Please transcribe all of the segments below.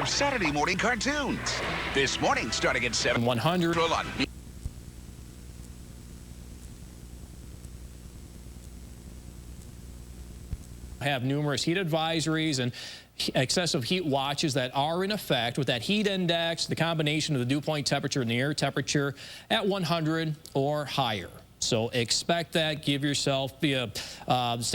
of Saturday morning cartoons. This morning, starting at 7:100 on. Have numerous heat advisories and excessive heat watches that are in effect with that heat index, the combination of the dew point temperature and the air temperature at 100 or higher. So expect that. Give yourself, stay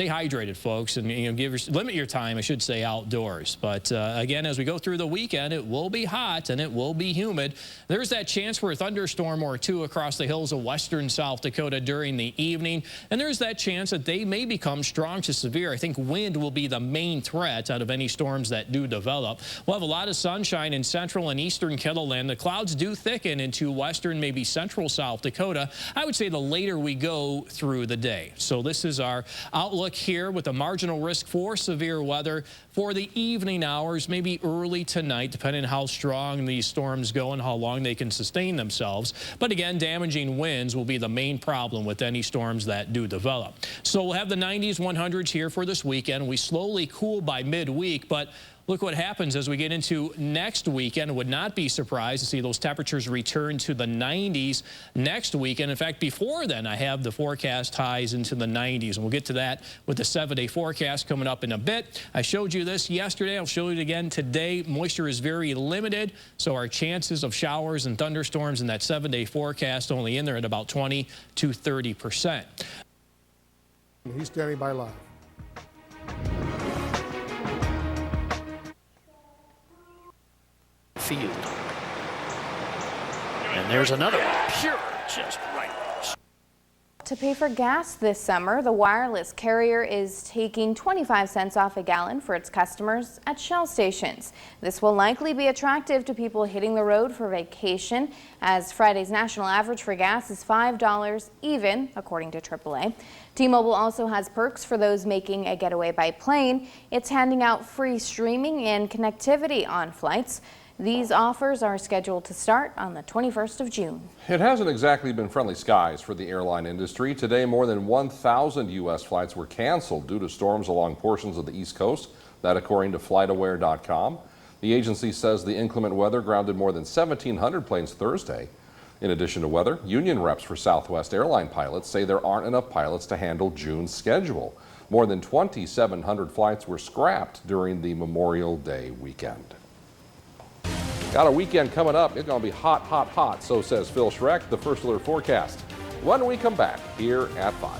hydrated, folks, and limit your time, I should say, outdoors. But again, as we go through the weekend, it will be hot and it will be humid. There's that chance for a thunderstorm or two across the hills of western South Dakota during the evening, and there's that chance that they may become strong to severe. I think wind will be the main threat out of any storms that do develop. We'll have a lot of sunshine in central and eastern KELO. The clouds do thicken into western, maybe central South Dakota. I would say the later we go through the day. So this is our outlook here with a marginal risk for severe weather for the evening hours, maybe early tonight, depending on how strong these storms go and how long they can sustain themselves. But again, damaging winds will be the main problem with any storms that do develop. So we'll have the 90s, 100s here for this weekend. We slowly cool by midweek, but look what happens as we get into next weekend. Would not be surprised to see those temperatures return to the 90s next weekend. In fact, before then, I have the forecast highs into the 90s, and we'll get to that with the 7-day forecast coming up in a bit. I showed you this yesterday. I'll show you it again today. Moisture is very limited, so our chances of showers and thunderstorms in that 7-day forecast only in there at about 20 to 30%. He's standing by live. Field. And there's another one. Pure, just right. To pay for gas this summer, the wireless carrier is taking 25 cents off a gallon for its customers at Shell stations. This will likely be attractive to people hitting the road for vacation, as Friday's national average for gas is $5 even, according to AAA. T-Mobile also has perks for those making a getaway by plane. It's handing out free streaming and connectivity on flights. These offers are scheduled to start on the 21st of June. It hasn't exactly been friendly skies for the airline industry. Today, more than 1,000 U.S. flights were canceled due to storms along portions of the East Coast. That according to FlightAware.com. The agency says the inclement weather grounded more than 1,700 planes Thursday. In addition to weather, union reps for Southwest airline pilots say there aren't enough pilots to handle June's schedule. More than 2,700 flights were scrapped during the Memorial Day weekend. Got a weekend coming up. It's going to be hot, hot, hot, so says Phil Schreck, the First Alert forecast. When we come back here at 5.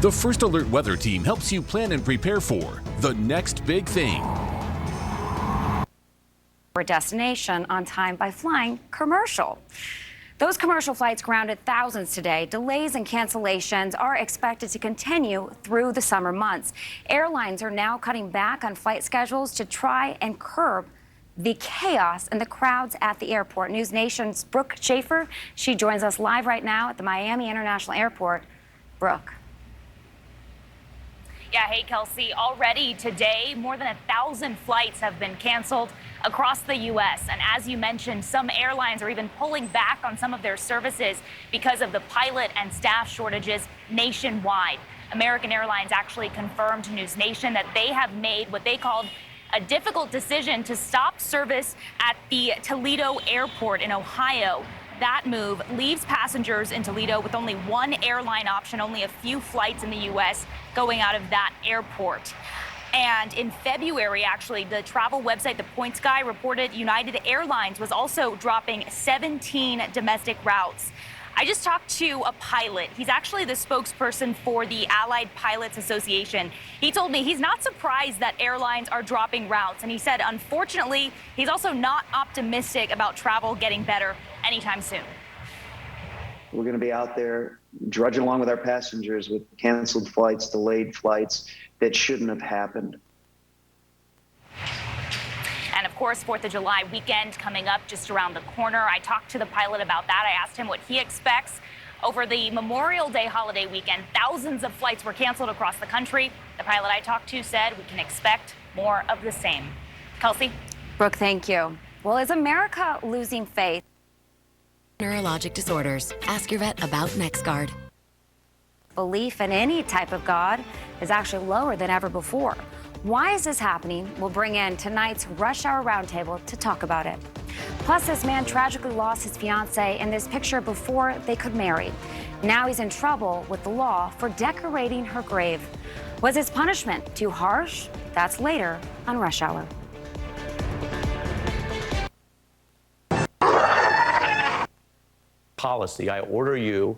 The First Alert Weather Team helps you plan and prepare for the next big thing. For destination on time by flying commercial. Those commercial flights grounded thousands today. Delays and cancellations are expected to continue through the summer months. Airlines are now cutting back on flight schedules to try and curb the chaos and the crowds at the airport. News Nation's Brooke Schaefer, she joins us live right now at the Miami International Airport. Brooke. Yeah, hey, Kelsey. Already today, more than 1,000 flights have been canceled across the U.S. And as you mentioned, some airlines are even pulling back on some of their services because of the pilot and staff shortages nationwide. American Airlines actually confirmed to News Nation that they have made what they called a difficult decision to stop service at the Toledo Airport in Ohio. That move leaves passengers in Toledo with only one airline option, only a few flights in the U.S. going out of that airport. And in February, actually, the travel website The Points Guy reported United Airlines was also dropping 17 domestic routes. I just talked to a pilot. He's actually the spokesperson for the Allied Pilots Association. He told me he's not surprised that airlines are dropping routes. And he said, unfortunately, he's also not optimistic about travel getting better anytime soon. We're going to be out there drudging along with our passengers with canceled flights, delayed flights that shouldn't have happened. And of course, 4th of July weekend coming up just around the corner. I talked to the pilot about that. I asked him what he expects over the Memorial Day holiday weekend. Thousands of flights were canceled across the country. The pilot I talked to said we can expect more of the same. Kelsey? Brooke, thank you. Well, is America losing faith Neurologic disorders. Ask your vet about NexGard. Belief in any type of God is actually lower than ever before. Why is this happening? We'll bring in tonight's Rush Hour Roundtable to talk about it. Plus, this man tragically lost his fiancée in this picture before they could marry. Now he's in trouble with the law for decorating her grave. Was his punishment too harsh? That's later on Rush Hour. Policy. I order you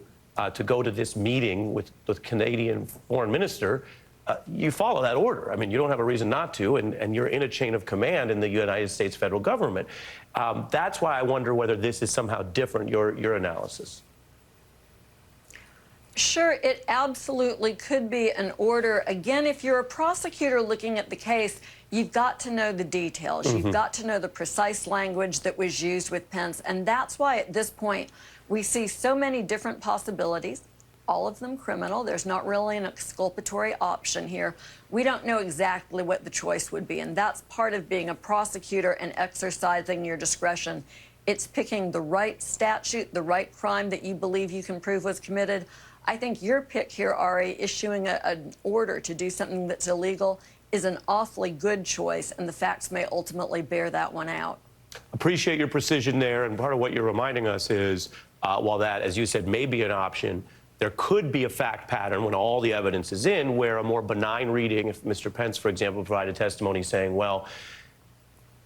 to go to this meeting with the Canadian foreign minister. You follow that order. I mean, you don't have a reason not to, and you're in a chain of command in the United States federal government. That's why I wonder whether this is somehow different, your analysis. Sure, it absolutely could be an order. Again, if you're a prosecutor looking at the case, you've got to know the details. You've got to know the precise language that was used with Pence. And that's why at this point, we see so many different possibilities, all of them criminal. There's not really an exculpatory option here. We don't know exactly what the choice would be. And that's part of being a prosecutor and exercising your discretion. It's picking the right statute, the right crime that you believe you can prove was committed. I think your pick here, Ari, issuing an order to do something that's illegal is an awfully good choice, and the facts may ultimately bear that one out. Appreciate your precision there, and part of what you're reminding us is, while that, as you said, may be an option, there could be a fact pattern when all the evidence is in where a more benign reading, if Mr. Pence, for example, provided testimony saying, well,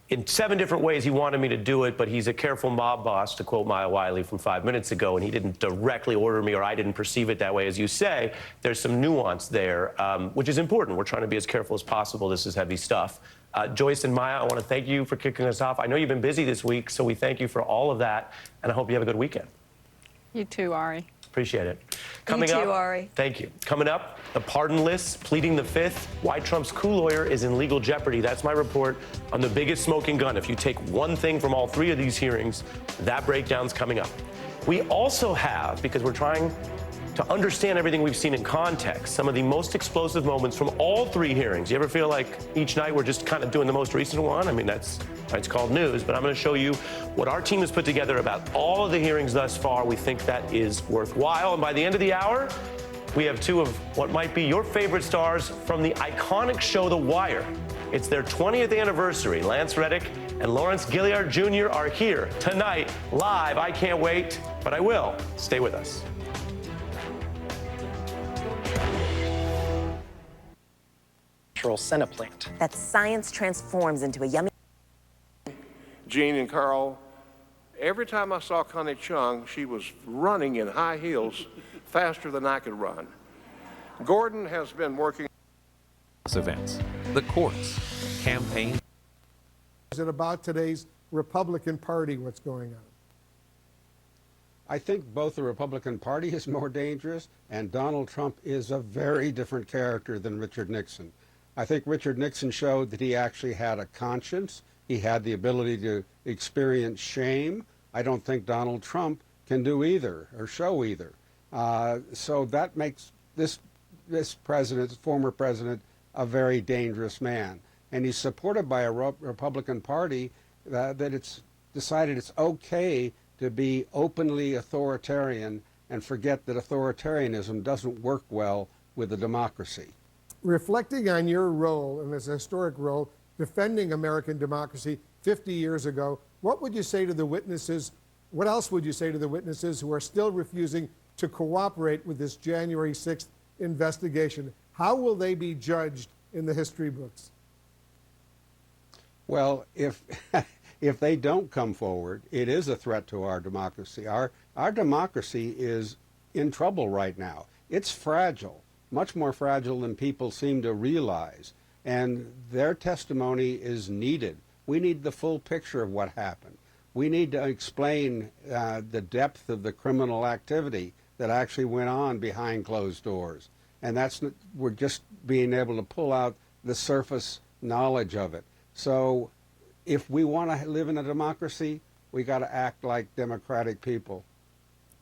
in 7 different ways he wanted me to do it, but he's a careful mob boss, to quote Maya Wiley from 5 minutes ago, and he didn't directly order me, or I didn't perceive it that way. As you say, there's some nuance there, which is important. We're trying to be as careful as possible. This is heavy stuff. Joyce and Maya, I want to thank you for kicking us off. I know you've been busy this week, so we thank you for all of that, and I hope you have a good weekend. You too, Ari. Appreciate it. Coming up, Ari. Thank you. Coming up, the pardon list, pleading the fifth, why Trump's coup lawyer is in legal jeopardy. That's my report on the biggest smoking gun. If you take one thing from all 3 of these hearings, that breakdown's coming up. We also have, because we're trying to understand everything we've seen in context, some of the most explosive moments from all 3 hearings. You ever feel like each night we're just kind of doing the most recent one? I mean, that's why it's called news, but I'm going to show you what our team has put together about all of the hearings thus far. We think that is worthwhile. And by the end of the hour, we have 2 of what might be your favorite stars from the iconic show The Wire. It's their 20th anniversary. Lance Reddick and Lawrence Gilliard Jr. are here tonight, live. I can't wait, but I will. Stay with us. Senate plant. That science transforms into a yummy. Gene and Carl, every time I saw Connie Chung, she was running in high heels faster than I could run. Gordon has been working events, the courts, campaign. Is it about today's Republican Party, what's going on? I think both the Republican Party is more dangerous, and Donald Trump is a very different character than Richard Nixon. I think Richard Nixon showed that he actually had a conscience. He had the ability to experience shame. I don't think Donald Trump can do either or show either. So that makes this president, former president, a very dangerous man. And he's supported by a Republican Party that it's decided it's okay to be openly authoritarian and forget that authoritarianism doesn't work well with a democracy. Reflecting on your role, and this historic role, defending American democracy 50 years ago, what would you say to the witnesses? What else would you say to the witnesses who are still refusing to cooperate with this January 6th investigation? How will they be judged in the history books? Well, if they don't come forward, it is a threat to our democracy. Our democracy is in trouble right now. It's fragile, much more fragile than people seem to realize. And their testimony is needed. We need the full picture of what happened. We need to explain the depth of the criminal activity that actually went on behind closed doors. And we're just being able to pull out the surface knowledge of it. So if we want to live in a democracy, we got to act like democratic people.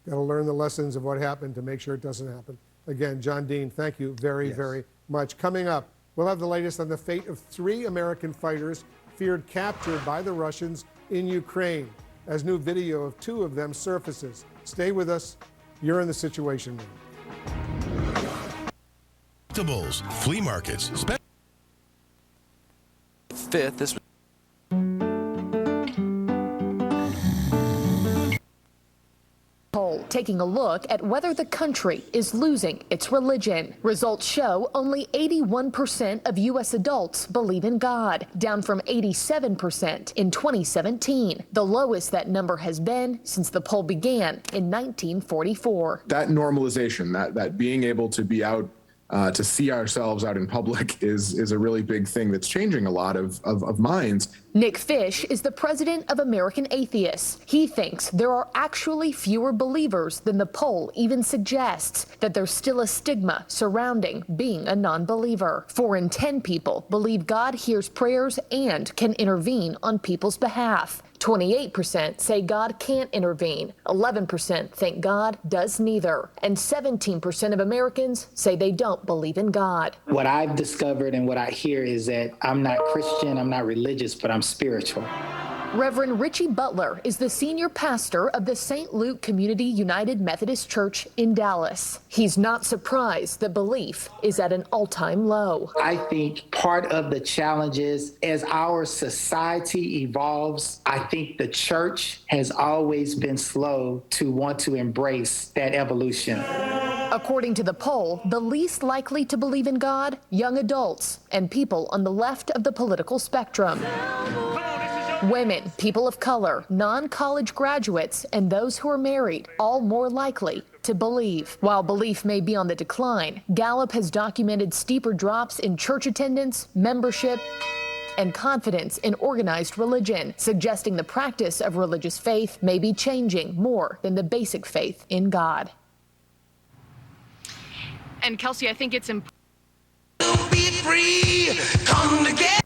Got to learn the lessons of what happened to make sure it doesn't happen. Again, John Dean, thank you very, very much. Coming up, we'll have the latest on the fate of 3 American fighters feared captured by the Russians in Ukraine. as new video of 2 of them surfaces. Stay with us. You're in the Situation Room. Collectibles, flea markets. Fifth, this Poll taking a look at whether the country is losing its religion. Results show only 81% of U.S. adults believe in God, down from 87% in 2017, the lowest that number has been since the poll began in 1944. That normalization, that being able to be out, to see ourselves out in public is a really big thing that's changing a lot of minds. Nick Fish is the president of American Atheists. He thinks there are actually fewer believers than the poll even suggests, that there's still a stigma surrounding being a non-believer. 4 in 10 people believe God hears prayers and can intervene on people's behalf. 28% say God can't intervene, 11% think God does neither, and 17% of Americans say they don't believe in God. What I've discovered and what I hear is that I'm not Christian, I'm not religious, but I'm spiritual. Reverend Richie Butler is the senior pastor of the St. Luke Community United Methodist Church in Dallas. He's not surprised that belief is at an all-time low. I think part of the challenge is as our society evolves, I think the church has always been slow to want to embrace that evolution. According to the poll, the least likely to believe in God, young adults and people on the left of the political spectrum. Women, people of color, non-college graduates, and those who are married, all more likely to believe. While belief may be on the decline, Gallup has documented steeper drops in church attendance, membership, and confidence in organized religion, suggesting the practice of religious faith may be changing more than the basic faith in God. And Kelsey, I think it's important. Be free, come together.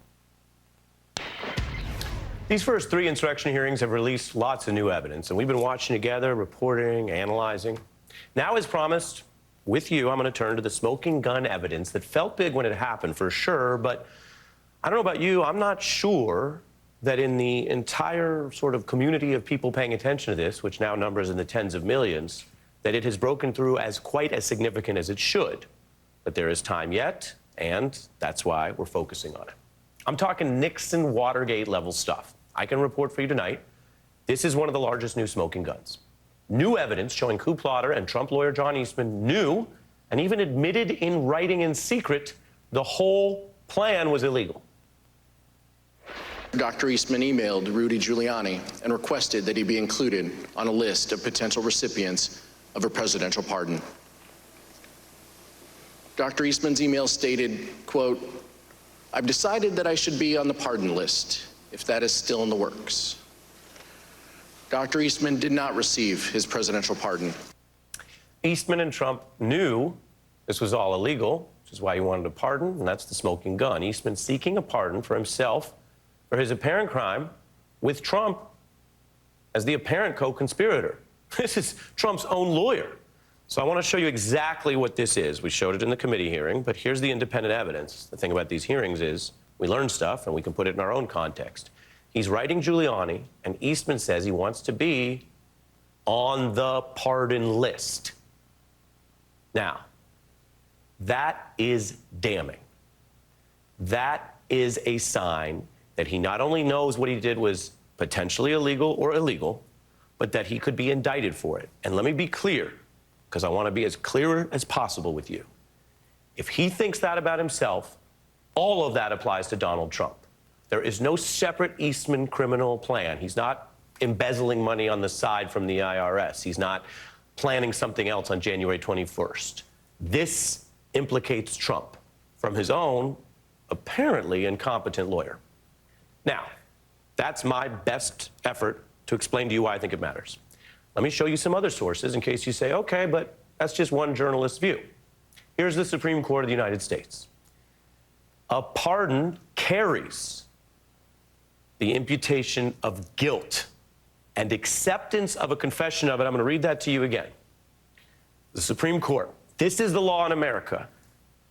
These first 3 insurrection hearings have released lots of new evidence, and we've been watching together, reporting, analyzing. Now, as promised, with you, I'm going to turn to the smoking gun evidence that felt big when it happened, for sure, but I don't know about you, I'm not sure that in the entire sort of community of people paying attention to this, which now numbers in the tens of millions, that it has broken through as quite as significant as it should. But there is time yet, and that's why we're focusing on it. I'm talking Nixon Watergate level stuff. I can report for you tonight, this is one of the largest new smoking guns. New evidence showing coup plotter and Trump lawyer John Eastman knew and even admitted in writing in secret the whole plan was illegal. Dr. Eastman emailed Rudy Giuliani and requested that he be included on a list of potential recipients of a presidential pardon. Dr. Eastman's email stated, quote, "I've decided that I should be on the pardon list, if that is still in the works." Dr. Eastman did not receive his presidential pardon. Eastman and Trump knew this was all illegal, which is why he wanted a pardon, and that's the smoking gun. Eastman seeking a pardon for himself for his apparent crime with Trump as the apparent co-conspirator. This is Trump's own lawyer. So I want to show you exactly what this is. We showed it in the committee hearing, but here's the independent evidence. The thing about these hearings is we learn stuff and we can put it in our own context. He's writing Giuliani, and Eastman says he wants to be on the pardon list. Now, that is damning. That is a sign that he not only knows what he did was potentially illegal or illegal, but that he could be indicted for it. And let me be clear, because I want to be as clear as possible with you. If he thinks that about himself, all of that applies to Donald Trump. There is no separate Eastman criminal plan. He's not embezzling money on the side from the IRS. He's not planning something else on January 21st. This implicates Trump from his own, apparently incompetent lawyer. Now, that's my best effort to explain to you why I think it matters. Let me show you some other sources in case you say, okay, but that's just one journalist's view. Here's the Supreme Court of the United States. A pardon carries the imputation of guilt and acceptance of a confession of it. I'm going to read that to you again. The Supreme Court. This is the law in America.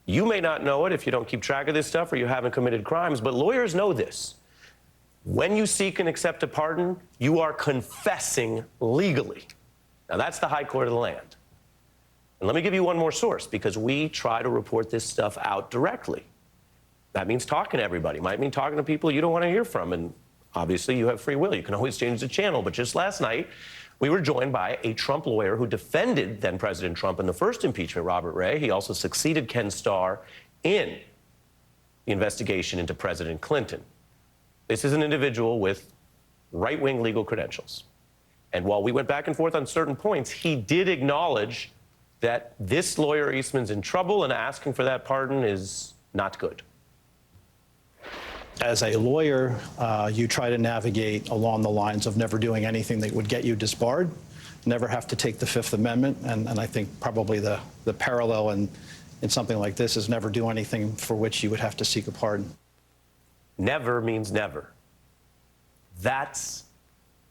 You may not know it if you don't keep track of this stuff or you haven't committed crimes, but lawyers know this. When you seek and accept a pardon, you are confessing legally. Now, that's the high court of the land. And let me give you one more source, because we try to report this stuff out directly. That means talking to everybody. Might mean talking to people you don't want to hear from. And obviously, you have free will. You can always change the channel. But just last night, we were joined by a Trump lawyer who defended then-President Trump in the first impeachment, Robert Ray. He also succeeded Ken Starr in the investigation into President Clinton. This is an individual with right-wing legal credentials. And while we went back and forth on certain points, he did acknowledge that this lawyer, Eastman's, in trouble, and asking for that pardon is not good. As a lawyer, you try to navigate along the lines of never doing anything that would get you disbarred, never have to take the Fifth Amendment, and I think probably the parallel in something like this is never do anything for which you would have to seek a pardon. Never means never. That's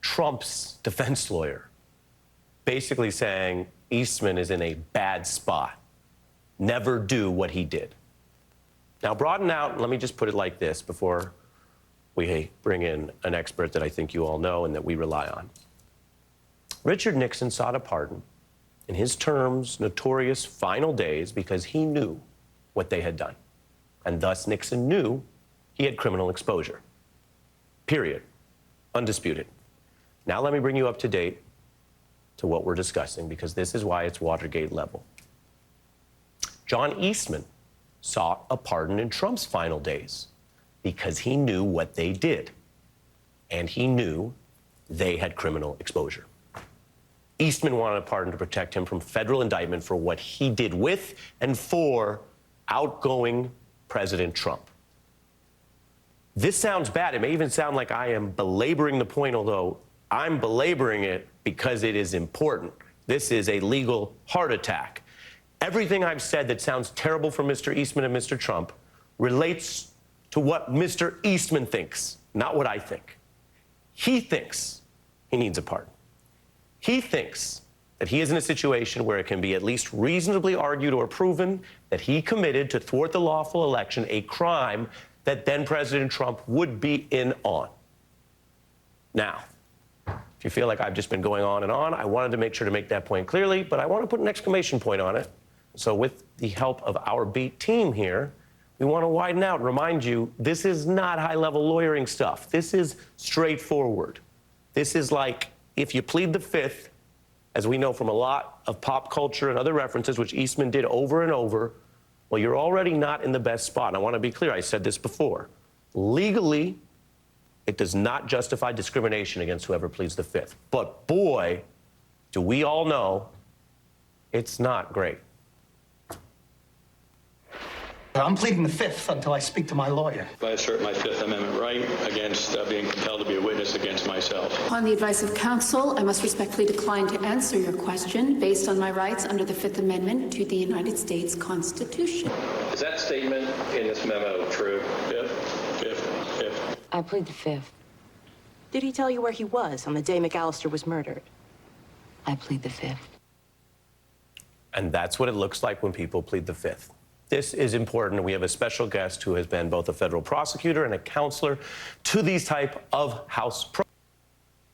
Trump's defense lawyer, basically saying Eastman is in a bad spot. Never do what he did. Now, broaden out, let me just put it like this before we bring in an expert that I think you all know and that we rely on. Richard Nixon sought a pardon in his term's notorious final days because he knew what they had done. And thus, Nixon knew he had criminal exposure. Period. Undisputed. Now, let me bring you up to date to what we're discussing, because this is why it's Watergate level. John Eastman sought a pardon in Trump's final days because he knew what they did, and he knew they had criminal exposure. Eastman wanted a pardon to protect him from federal indictment for what he did with and for outgoing President Trump. This sounds bad. It may even sound like I am belaboring the point, although I'm belaboring it because it is important. This is a legal heart attack. Everything I've said that sounds terrible for Mr. Eastman and Mr. Trump relates to what Mr. Eastman thinks, not what I think. He thinks he needs a pardon. He thinks that he is in a situation where it can be at least reasonably argued or proven that he committed, to thwart the lawful election, a crime that then President Trump would be in on. Now, if you feel like I've just been going on and on, I wanted to make sure to make that point clearly, but I want to put an exclamation point on it. So with the help of our beat team here, we want to widen out, remind you, this is not high-level lawyering stuff. This is straightforward. This is like, if you plead the Fifth, as we know from a lot of pop culture and other references, which Eastman did over and over, well, you're already not in the best spot. And I want to be clear, I said this before. Legally, it does not justify discrimination against whoever pleads the Fifth. But boy, do we all know it's not great. I'm pleading the Fifth until I speak to my lawyer. I assert my Fifth Amendment right against being compelled to be a witness against myself. On the advice of counsel, I must respectfully decline to answer your question based on my rights under the Fifth Amendment to the United States Constitution. Is that statement in this memo true? Fifth. I plead the Fifth. Did he tell you where he was on the day McAllister was murdered? I plead the Fifth. And that's what it looks like when people plead the Fifth. This is important. We have a special guest who has been both a federal prosecutor and a counselor to these type of house.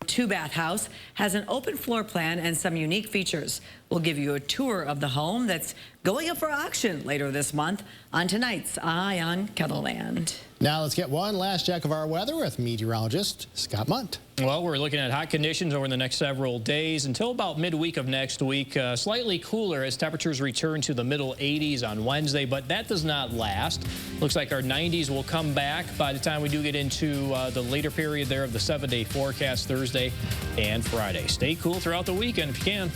Two-bath house has an open floor plan and some unique features. We'll give you a tour of the home that's going up for auction later this month on tonight's Eye on Kettleland. Now let's get one last check of our weather with meteorologist Scott Munt. Well, we're looking at hot conditions over the next several days until about midweek of next week. Slightly cooler as temperatures return to the middle 80s on Wednesday, but that does not last. Looks like our 90s will come back by the time we do get into the later period there of the 7-day forecast Thursday and Friday. Stay cool throughout the weekend if you can.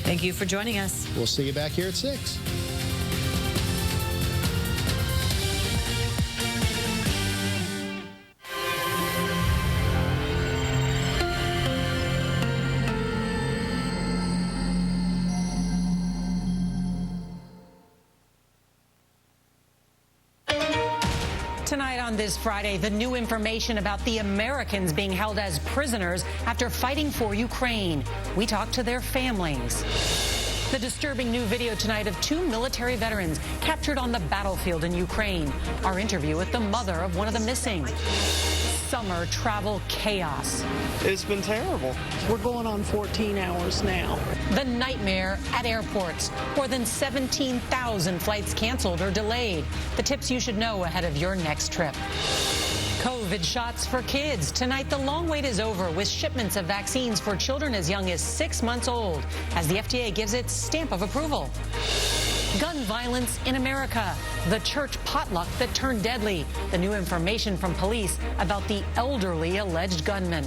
Thank you for joining us. We'll see you back here at 6. Tonight on this Friday, the new information about the Americans being held as prisoners after fighting for Ukraine. We talk to their families. The disturbing new video tonight of 2 military veterans captured on the battlefield in Ukraine. Our interview with the mother of one of the missing. summer travel chaos. It's been terrible. We're going on 14 hours now. The nightmare at airports. More than 17,000 flights canceled or delayed. The tips you should know ahead of your next trip. COVID shots for kids. Tonight, the long wait is over with shipments of vaccines for children as young as 6 months old as the FDA gives its stamp of approval. Gun violence in America. The church potluck that turned deadly. The new information from police about the elderly alleged gunman.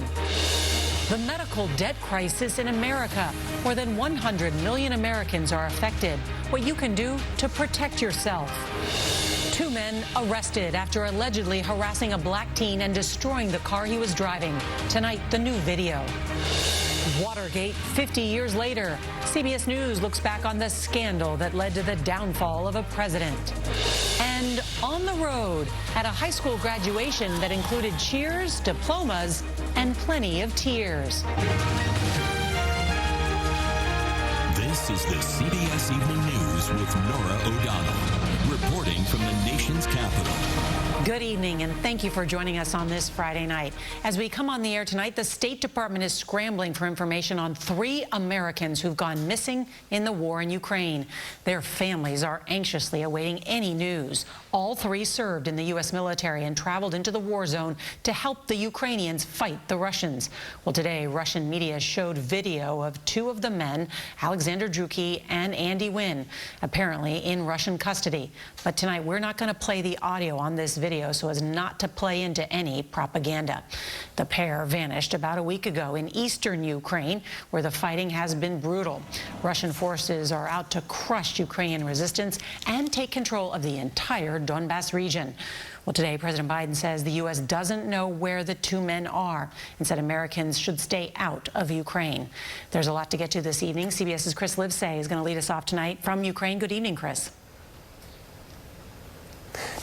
The medical debt crisis in America. More than 100 million Americans are affected. What you can do to protect yourself. 2 men arrested after allegedly harassing a black teen and destroying the car he was driving. Tonight, the new video. Watergate 50 years later. CBS News looks back on the scandal that led to the downfall of a president. And on the road at a high school graduation that included cheers, diplomas, and plenty of tears. This is the CBS Evening News with Norah O'Donnell, reporting from the nation's capital. Good evening, and thank you for joining us on this Friday night. As we come on the air tonight, the State Department is scrambling for information on 3 Americans who've gone missing in the war in Ukraine. Their families are anxiously awaiting any news. All 3 served in the U.S. military and traveled into the war zone to help the Ukrainians fight the Russians. Well, today, Russian media showed video of 2 of the men, Alexander Druki and Andy Wynn, apparently in Russian custody. But tonight, we're not going to play the audio on this video so as not to play into any propaganda. The pair vanished about a week ago in eastern Ukraine, where the fighting has been brutal. Russian forces are out to crush Ukrainian resistance and take control of the entire Donbas region. Well, today, President Biden says the U.S. doesn't know where the 2 men are and said Americans should stay out of Ukraine. There's a lot to get to this evening. CBS's Chris Livesay is going to lead us off tonight from Ukraine. Good evening, Chris.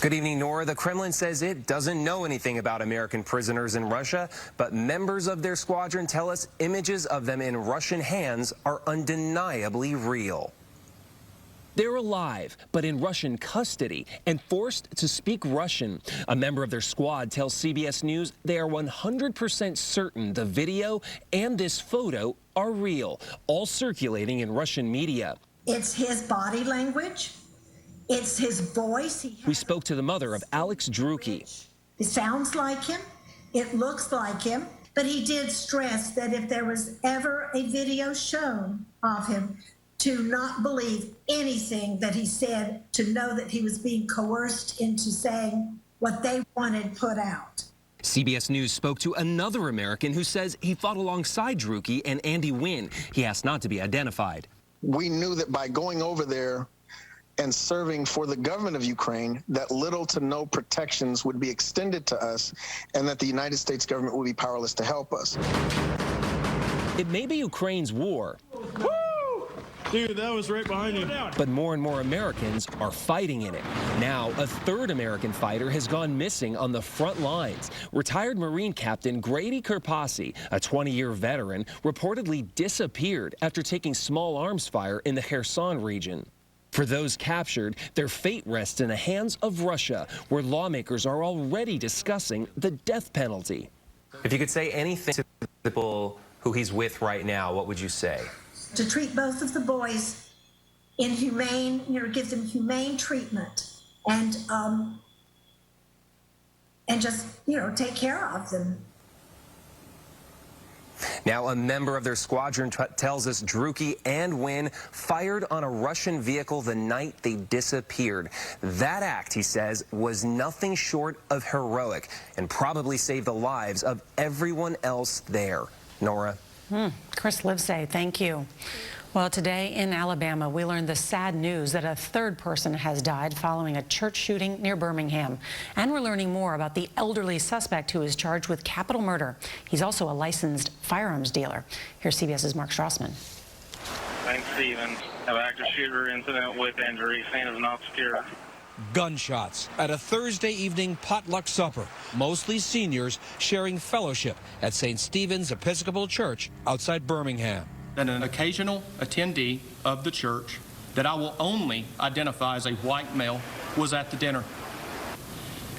Good evening, Nora. The Kremlin says it doesn't know anything about American prisoners in Russia, but members of their squadron tell us images of them in Russian hands are undeniably real. They're alive, but in Russian custody and forced to speak Russian. A member of their squad tells CBS News they are 100% certain the video and this photo are real, all circulating in Russian media. It's his body language. It's his voice. We spoke to the mother of Alex Druki. It sounds like him. It looks like him. But he did stress that if there was ever a video shown of him, to not believe anything that he said, to know that he was being coerced into saying what they wanted put out. CBS News spoke to another American who says he fought alongside Druki and Andy Wynn. He asked not to be identified. We knew that by going over there and serving for the government of Ukraine, that little to no protections would be extended to us and that the United States government would be powerless to help us. It may be Ukraine's war. Dude, that was right behind you. But more and more Americans are fighting in it. Now, a 3rd American fighter has gone missing on the front lines. Retired Marine Captain Grady Kerpasi, a 20-year veteran, reportedly disappeared after taking small arms fire in the Kherson region. For those captured, their fate rests in the hands of Russia, where lawmakers are already discussing the death penalty. If you could say anything to the people who he's with right now, what would you say? To treat both of the boys in humane, give them humane treatment and just, take care of them. Now, a member of their squadron tells us Druki and Wynn fired on a Russian vehicle the night they disappeared. That act, he says, was nothing short of heroic and probably saved the lives of everyone else there. Nora. Chris Livesay, thank you. Well, today in Alabama, we learned the sad news that a 3rd person has died following a church shooting near Birmingham. And we're learning more about the elderly suspect who is charged with capital murder. He's also a licensed firearms dealer. Here's CBS's Mark Strassman. St. Stevens, have active shooter incident with injury. Scene is not secure. Gunshots at a Thursday evening potluck supper. Mostly seniors sharing fellowship at St. Stephen's Episcopal Church outside Birmingham. And an occasional attendee of the church that I will only identify as a white male was at the dinner.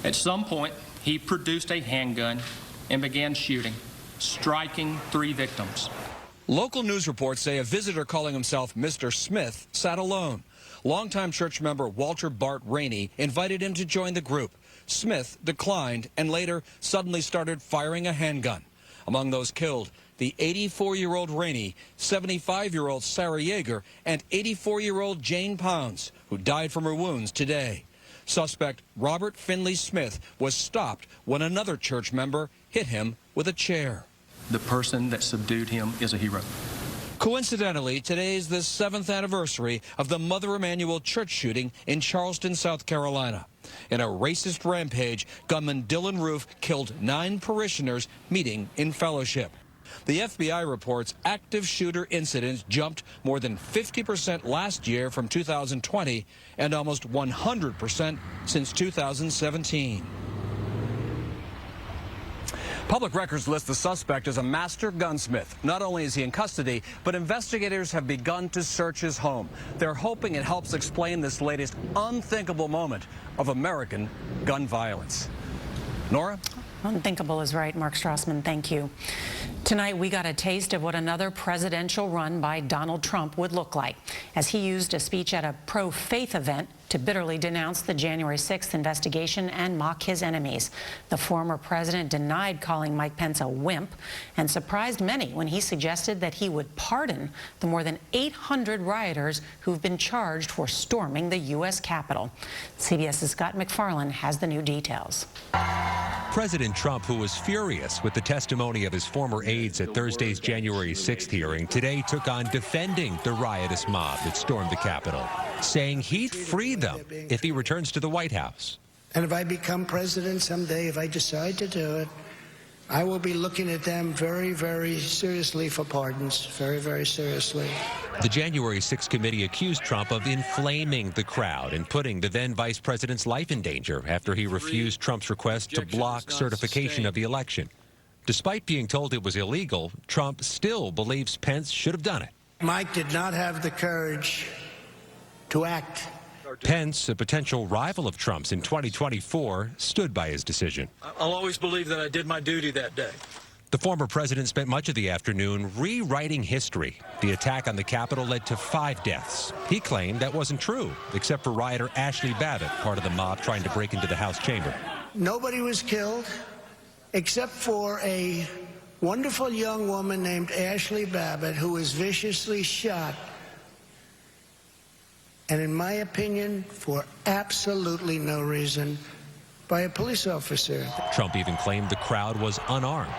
At some point, he produced a handgun and began shooting, striking 3 victims. Local news reports say a visitor calling himself Mr. Smith sat alone. Longtime church member Walter Bart Rainey invited him to join the group. Smith declined and later suddenly started firing a handgun. Among those killed, the 84-year-old Rainey, 75-year-old Sarah Yeager, and 84-year-old Jane Pounds, who died from her wounds today. Suspect Robert Finley Smith was stopped when another church member hit him with a chair. The person that subdued him is a hero. Coincidentally, today is the 7th anniversary of the Mother Emanuel church shooting in Charleston, South Carolina. In a racist rampage, gunman Dylan Roof killed 9 parishioners meeting in fellowship. The FBI reports active shooter incidents jumped more than 50% last year from 2020 and almost 100% since 2017. Public records list the suspect as a master gunsmith. Not only is he in custody, but investigators have begun to search his home. They're hoping it helps explain this latest unthinkable moment of American gun violence. Nora? Unthinkable is right, Mark Strassman. Thank you. Tonight, we got a taste of what another presidential run by Donald Trump would look like as he used a speech at a pro-faith event to bitterly denounce the January 6th investigation and mock his enemies. The former president denied calling Mike Pence a wimp and surprised many when he suggested that he would pardon the more than 800 rioters who've been charged for storming the U.S. Capitol. CBS's Scott McFarland has the new details. President Trump, who was furious with the testimony of his former aides at Thursday's January 6th hearing, today took on defending the riotous mob that stormed the Capitol, saying he'd free them if he returns to the White House. And if I become president someday, if I decide to do it, I will be looking at them very, very seriously for pardons, very, very seriously. The January 6th committee accused Trump of inflaming the crowd and putting the then vice president's life in danger after he refused Trump's request to block certification of the election. Despite being told it was illegal, Trump still believes Pence should have done it. Mike did not have the courage to act. Pence, a potential rival of Trump's in 2024, stood by his decision. I'll always believe that I did my duty that day. The former president spent much of the afternoon rewriting history. The attack on the Capitol led to 5 deaths. He claimed that wasn't true, except for rioter Ashley Babbitt, part of the mob trying to break into the House chamber. Nobody was killed except for a wonderful young woman named Ashley Babbitt who was viciously shot. And in my opinion, for absolutely no reason, by a police officer. Trump even claimed the crowd was unarmed.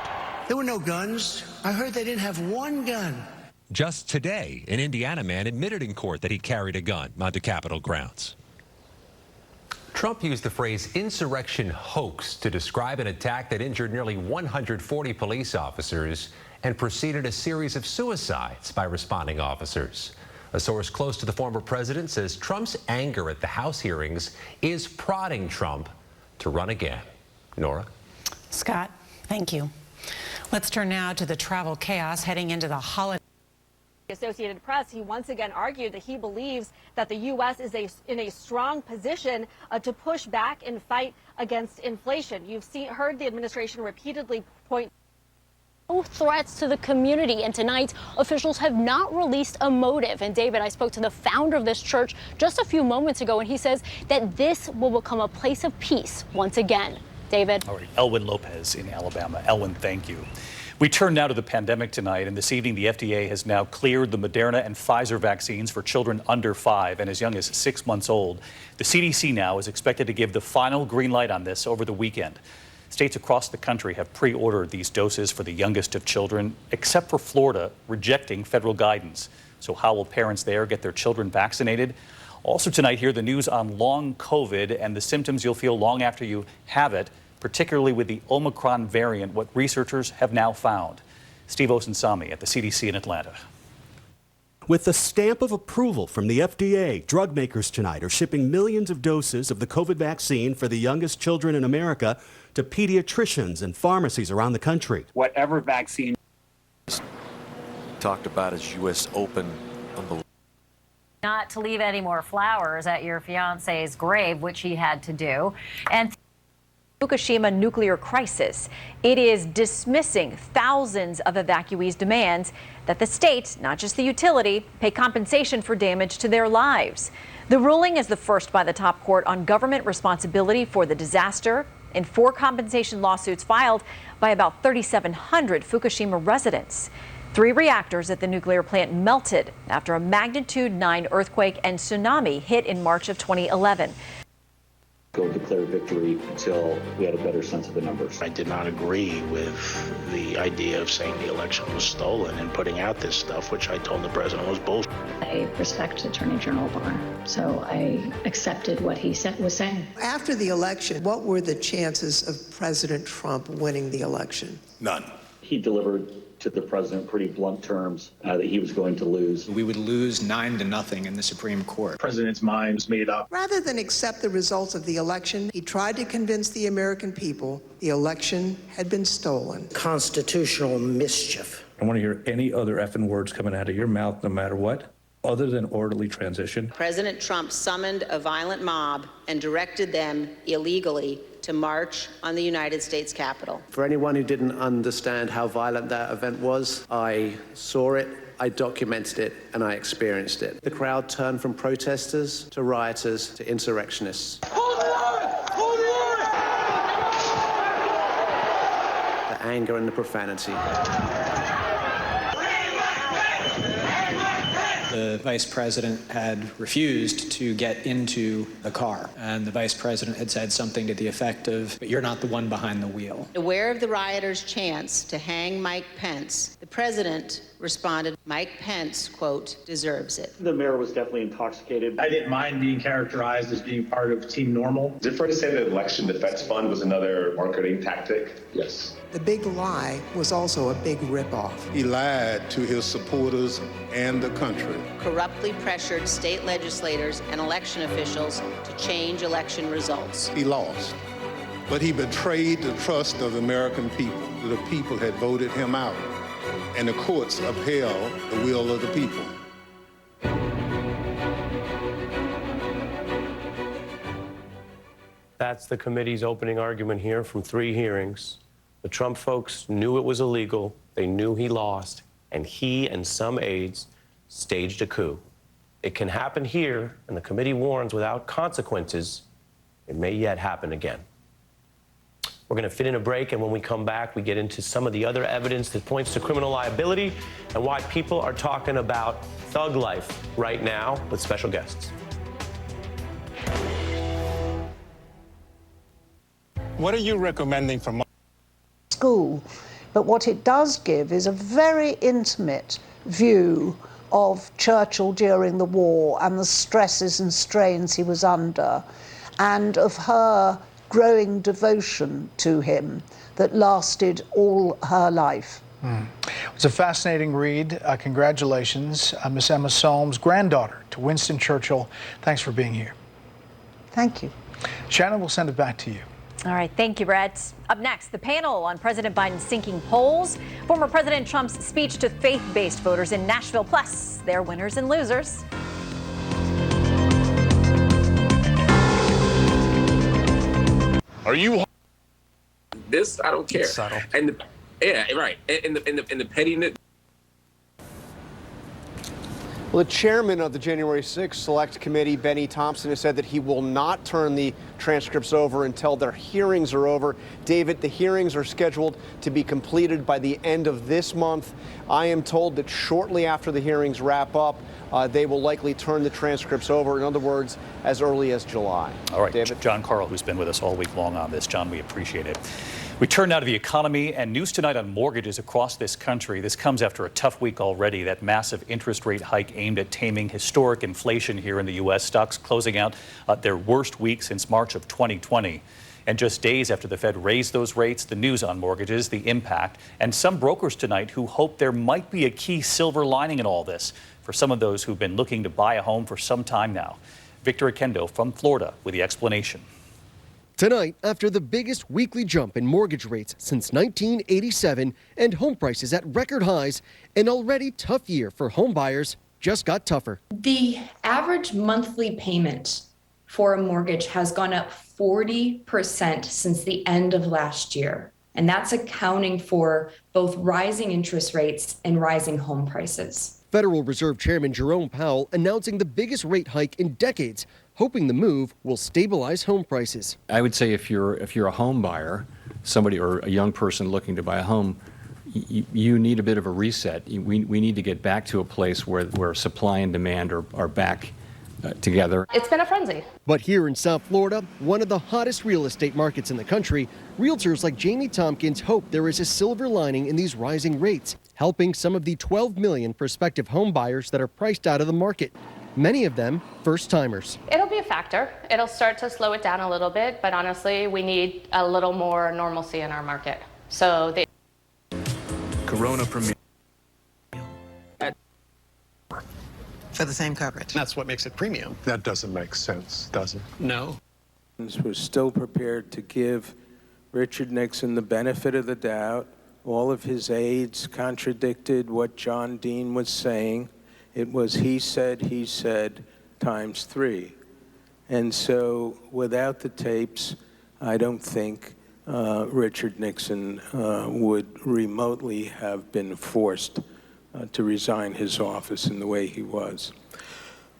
There were no guns. I heard they didn't have one gun. Just today, an Indiana man admitted in court that he carried a gun onto Capitol grounds. Trump used the phrase insurrection hoax to describe an attack that injured nearly 140 police officers and preceded a series of suicides by responding officers. A source close to the former president says Trump's anger at the House hearings is prodding Trump to run again. Nora? Scott, thank you. Let's turn now to the travel chaos heading into the holiday. Associated Press, he once again argued that he believes that the U.S. is in a strong position to push back and fight against inflation. You've heard the administration repeatedly point threats to the community, and tonight officials have not released a motive. And David, I spoke to the founder of this church just a few moments ago, and he says that this will become a place of peace once again. David? All right, Elwin Lopez in Alabama. Elwin, thank you. We turn now to the pandemic tonight, and this evening the FDA has now cleared the Moderna and Pfizer vaccines for children under 5 and as young as 6 months old. The CDC now is expected to give the final green light on this over the weekend. States across the country have pre-ordered these doses for the youngest of children, except for Florida, rejecting federal guidance. So how will parents there get their children vaccinated? Also tonight, hear the news on long COVID and the symptoms you'll feel long after you have it, particularly with the Omicron variant, what researchers have now found. Steve Osunsami at the CDC in Atlanta. With the stamp of approval from the FDA, drug makers tonight are shipping millions of doses of the COVID vaccine for the youngest children in America to pediatricians and pharmacies around the country. Whatever vaccine talked about as U.S. Open. Not to leave any more flowers at your fiance's grave, which he had to do. And Fukushima nuclear crisis. It is dismissing thousands of evacuees' demands that the state, not just the utility, pay compensation for damage to their lives. The ruling is the first by the top court on government responsibility for the disaster in 4 compensation lawsuits filed by about 3,700 Fukushima residents. 3 reactors at the nuclear plant melted after a magnitude 9 earthquake and tsunami hit in March of 2011. Go declare victory until we had a better sense of the numbers. I did not agree with the idea of saying the election was stolen and putting out this stuff, which I told the president was bullshit. I respect Attorney General Barr, so I accepted what he was saying. After the election, what were the chances of President Trump winning the election? None. He delivered to the president pretty blunt terms that he was going to lose. We would lose 9-0 in the Supreme Court. The president's mind was made up. Rather than accept the results of the election, he tried to convince the American people the election had been stolen. Constitutional mischief. I want to hear any other effing words coming out of your mouth, no matter what, other than orderly transition. President Trump summoned a violent mob and directed them illegally to march on the United States Capitol. For anyone who didn't understand how violent that event was, I saw it, I documented it, and I experienced it. The crowd turned from protesters to rioters to insurrectionists. Hold the line! Hold the line! The anger and the profanity. The vice president had refused to get into the car, and the vice president had said something to the effect of, "But you're not the one behind the wheel." Aware of the rioters' chance to hang Mike Pence, the president responded, "Mike Pence, quote, deserves it." The mayor was definitely intoxicated. I didn't mind being characterized as being part of Team Normal. Is it fair to say that election defense fund was another marketing tactic? Yes. The big lie was also a big ripoff. He lied to his supporters and the country. Corruptly pressured state legislators and election officials to change election results. He lost, but he betrayed the trust of the American people. The people had voted him out, and the courts upheld the will of the people. That's the committee's opening argument here from 3 hearings. The Trump folks knew it was illegal, they knew he lost, and he and some aides staged a coup. It can happen here, and the committee warns without consequences, it may yet happen again. We're going to fit in a break, and when we come back, we get into some of the other evidence that points to criminal liability and why people are talking about thug life right now with special guests. What are you recommending for school? But what it does give is a very intimate view of Churchill during the war and the stresses and strains he was under, and of her growing devotion to him that lasted all her life. It's a fascinating read. Congratulations, Miss Emma Solms, granddaughter to Winston Churchill. Thanks for being here. Thank you. Shannon, we'll send it back to you. All right, thank you, Brett. Up next, the panel on President Biden's sinking polls, former President Trump's speech to faith-based voters in Nashville, plus their winners and losers. Are you? This I don't care. And yeah, right. In the pettiness. Well, the chairman of the January 6th Select Committee, Benny Thompson, has said that he will not turn the transcripts over until their hearings are over. David, the hearings are scheduled to be completed by the end of this month. I am told that shortly after the hearings wrap up, they will likely turn the transcripts over. In other words, as early as July. All right, David. John Carl, who's been with us all week long on this. John, we appreciate it. We turn now to the economy and news tonight on mortgages across this country. This comes after a tough week already. That massive interest rate hike aimed at taming historic inflation here in the U.S. Stocks closing out their worst week since March of 2020. And just days after the Fed raised those rates, the news on mortgages, the impact, and some brokers tonight who hope there might be a key silver lining in all this for some of those who've been looking to buy a home for some time now. Victor Akendo from Florida with the explanation. Tonight, after the biggest weekly jump in mortgage rates since 1987 and home prices at record highs, an already tough year for home buyers just got tougher. The average monthly payment for a mortgage has gone up 40% since the end of last year. And that's accounting for both rising interest rates and rising home prices. Federal Reserve Chairman Jerome Powell announcing the biggest rate hike in decades, hoping the move will stabilize home prices. I would say if you're a home buyer, somebody or a young person looking to buy a home, you need a bit of a reset. We need to get back to a place where supply and demand are back together. It's been a frenzy. But here in South Florida, one of the hottest real estate markets in the country, realtors like Jamie Tompkins hope there is a silver lining in these rising rates, helping some of the 12 million prospective home buyers that are priced out of the market. Many of them first-timers. It'll be a factor. It'll start to slow it down a little bit, but honestly, we need a little more normalcy in our market. So Corona Premier. For the same coverage. That's what makes it premium. That doesn't make sense, does it? No. We're still prepared to give Richard Nixon the benefit of the doubt. All of his aides contradicted what John Dean was saying. It was he said times 3. And so without the tapes, I don't think Richard Nixon would remotely have been forced to resign his office in the way he was.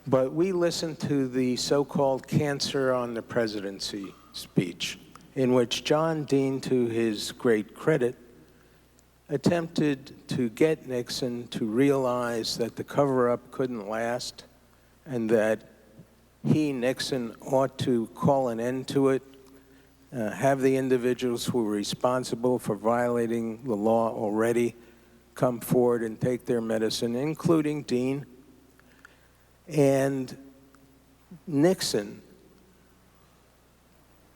But we listened to the so-called Cancer on the Presidency speech, in which John Dean, to his great credit, attempted to get Nixon to realize that the cover-up couldn't last and that he, Nixon, ought to call an end to it, have the individuals who were responsible for violating the law already come forward and take their medicine, including Dean. And Nixon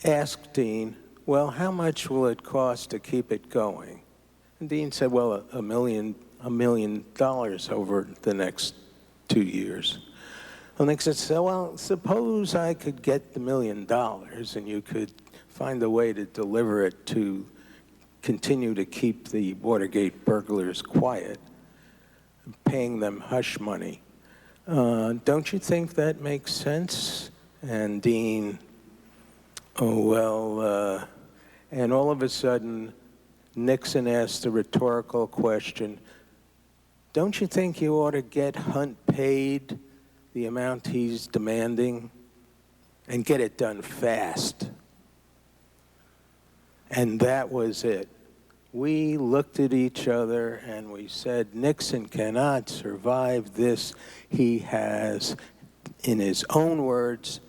asked Dean, well, how much will it cost to keep it going? And Dean said, well, $1 million over the next 2 years. Well, Nixon said, well, suppose I could get the $1 million and you could find a way to deliver it to continue to keep the Watergate burglars quiet, paying them hush money. Don't you think that makes sense? And Dean, oh, well, and all of a sudden, Nixon asked the rhetorical question, don't you think you ought to get Hunt paid the amount he's demanding and get it done fast? And that was it. We looked at each other and we said, Nixon cannot survive this. He has, in his own words,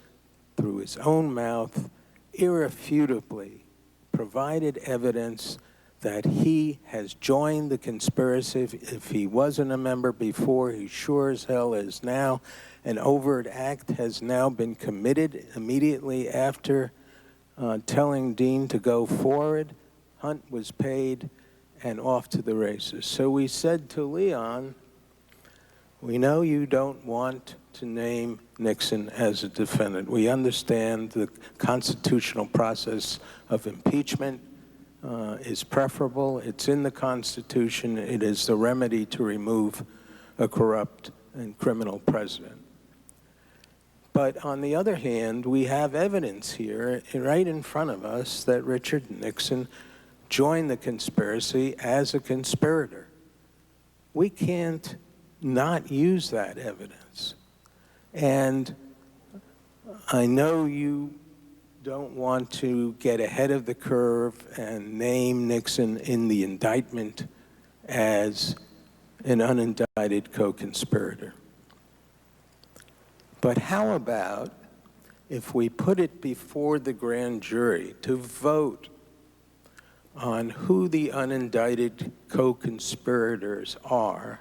through his own mouth, irrefutably provided evidence that he has joined the conspiracy. If he wasn't a member before, he sure as hell is now. An overt act has now been committed immediately after telling Dean to go forward. Hunt was paid and off to the races. So we said to Leon, we know you don't want to name Nixon as a defendant. We understand the constitutional process of impeachment is preferable. It's in the Constitution. It is the remedy to remove a corrupt and criminal president. But on the other hand, we have evidence here right in front of us that Richard Nixon joined the conspiracy as a conspirator. We can't not use that evidence. And I know you don't want to get ahead of the curve and name Nixon in the indictment as an unindicted co-conspirator. But how about if we put it before the grand jury to vote on who the unindicted co-conspirators are,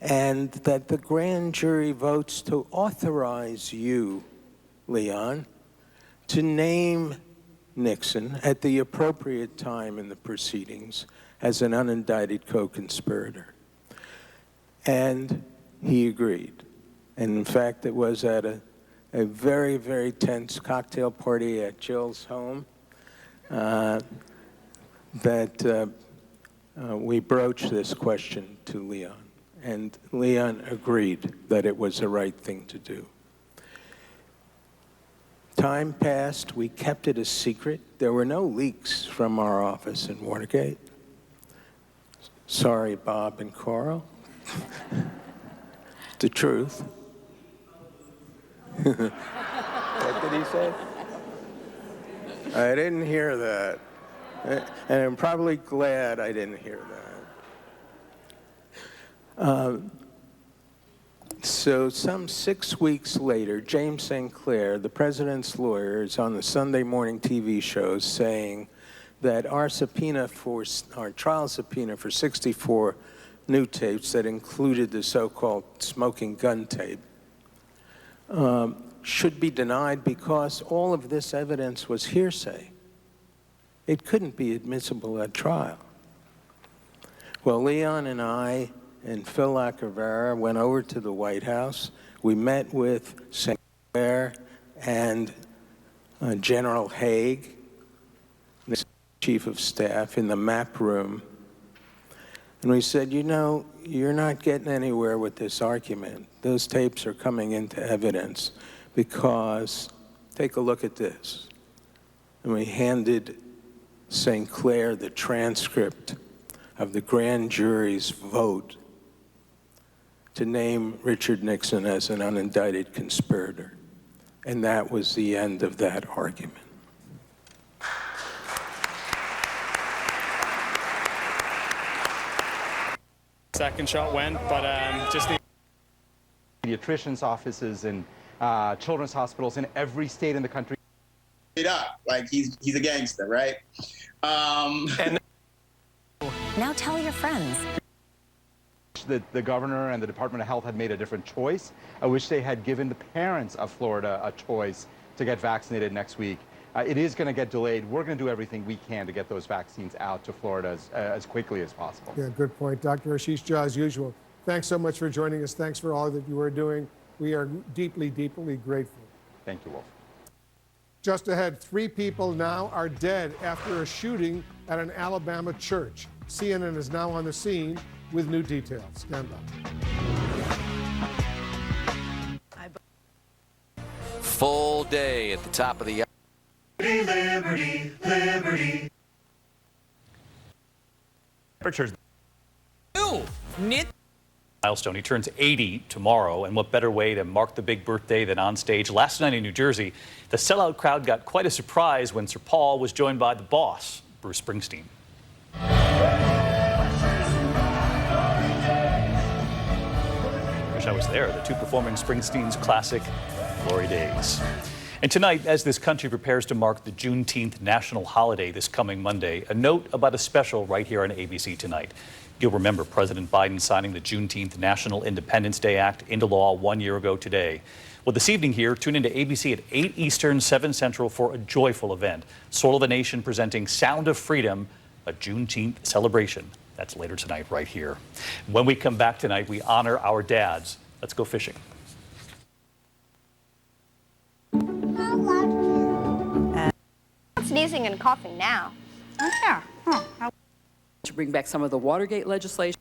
and that the grand jury votes to authorize you, Leon, to name Nixon at the appropriate time in the proceedings as an unindicted co-conspirator. And he agreed. And in fact, it was at a very, very tense cocktail party at Jill's home that we broached this question to Leon. And Leon agreed that it was the right thing to do. Time passed. We kept it a secret. There were no leaks from our office in Watergate. Sorry, Bob and Carl. The truth. What did he say? I didn't hear that. And I'm probably glad I didn't hear that. So some 6 weeks later, James St. Clair, the president's lawyer, is on the Sunday morning TV shows saying that our trial subpoena for 64 new tapes that included the so-called smoking gun tape should be denied because all of this evidence was hearsay. It couldn't be admissible at trial. Well, Leon and I and Phil Lacavera went over to the White House. We met with St. Clair and General Haig, the chief of staff, in the map room. And we said, you know, you're not getting anywhere with this argument. Those tapes are coming into evidence because, take a look at this. And we handed St. Clair the transcript of the grand jury's vote to name Richard Nixon as an unindicted conspirator. And that was the end of that argument. Second shot went, but just the pediatricians' offices and children's hospitals in every state in the country. Up like he's a gangster, right? And now tell your friends. The governor and the Department of Health had made a different choice. I wish they had given the parents of Florida a choice to get vaccinated next week. It is going to get delayed. We're going to do everything we can to get those vaccines out to Florida as quickly as possible. Yeah, good point. Dr. Ashish Jha, as usual, thanks so much for joining us. Thanks for all that you are doing. We are deeply, deeply grateful. Thank you, Wolf. Just ahead, 3 people now are dead after a shooting at an Alabama church. CNN is now on the scene with new details. Stand by. Full day at the top of the hour. Liberty, liberty. Temperatures. Milestone. He turns 80 tomorrow, and what better way to mark the big birthday than on stage last night in New Jersey? The sellout crowd got quite a surprise when Sir Paul was joined by the boss, Bruce Springsteen. Wish I was there. The two performing Springsteen's classic Glory Days. And tonight, as this country prepares to mark the Juneteenth national holiday this coming Monday, a note about a special right here on ABC Tonight. You'll remember President Biden signing the Juneteenth National Independence Day Act into law 1 year ago today. Well, this evening here, tune into ABC at 8 Eastern, 7 Central for a joyful event. Soul of the Nation presenting Sound of Freedom, a Juneteenth celebration. That's later tonight right here. When we come back tonight, we honor our dads. Let's go fishing. Sneezing and coughing now. Oh, yeah. To bring back some of the Watergate legislation.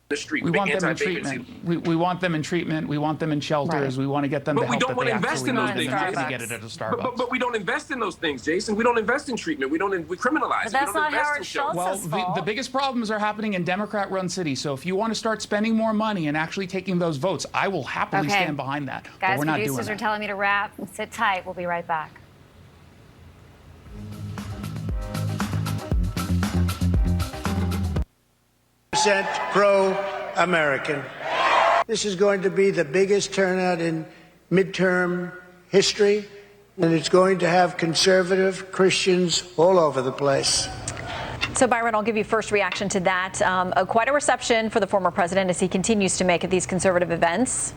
The street, we want them in treatment. We want them in treatment. We want them in shelters. Right. We want to get them the help that they actually need. They're not going to get it at a Starbucks. But we don't invest in those things, Jason. We don't invest in treatment. We criminalize it. But that's not Howard Schultz's fault. The biggest problems are happening in Democrat-run cities. So if you want to start spending more money and actually taking those votes, I will happily stand behind that. Guys, but we're not doing that. producers are telling me to wrap. Sit tight. We'll be right back. Pro-American. This is going to be the biggest turnout in midterm history, and it's going to have conservative Christians all over the place. So, Byron, I'll give you first reaction to that. Quite a reception for the former president as he continues to make at these conservative events.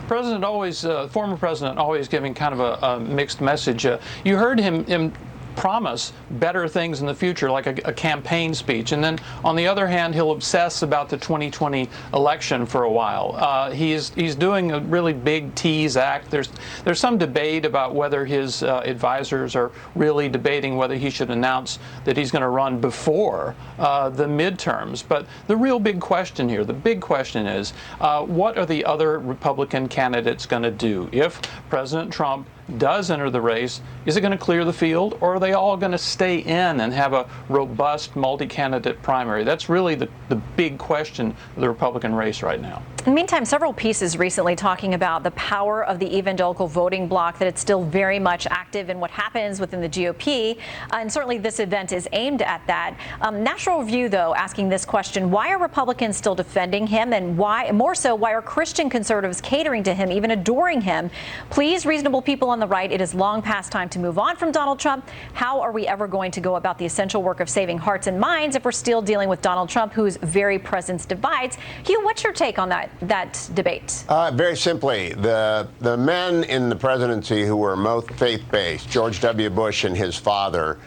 Former president always giving kind of a mixed message. You heard him promise better things in the future, like a campaign speech. And then on the other hand, he'll obsess about the 2020 election for a while. He's doing a really big tease act. There's some debate about whether his advisors are really debating whether he should announce that he's going to run before the midterms. But the real big question here, the big question is, what are the other Republican candidates going to do? If President Trump does enter the race, is it going to clear the field, or are they all going to stay in and have a robust multi-candidate primary? That's really the big question of the Republican race right now. In the meantime, several pieces recently talking about the power of the evangelical voting bloc, that it's still very much active in what happens within the GOP, and certainly this event is aimed at that. National Review, though, asking this question: why are Republicans still defending him, and why, more so, why are Christian conservatives catering to him, even adoring him? Please, reasonable people on the right, it is long past time to move on from Donald Trump. How are we ever going to go about the essential work of saving hearts and minds if we're still dealing with Donald Trump, whose very presence divides? Hugh, what's your take on that debate? Very simply, the men in the presidency who were most faith-based, George W. Bush and his father,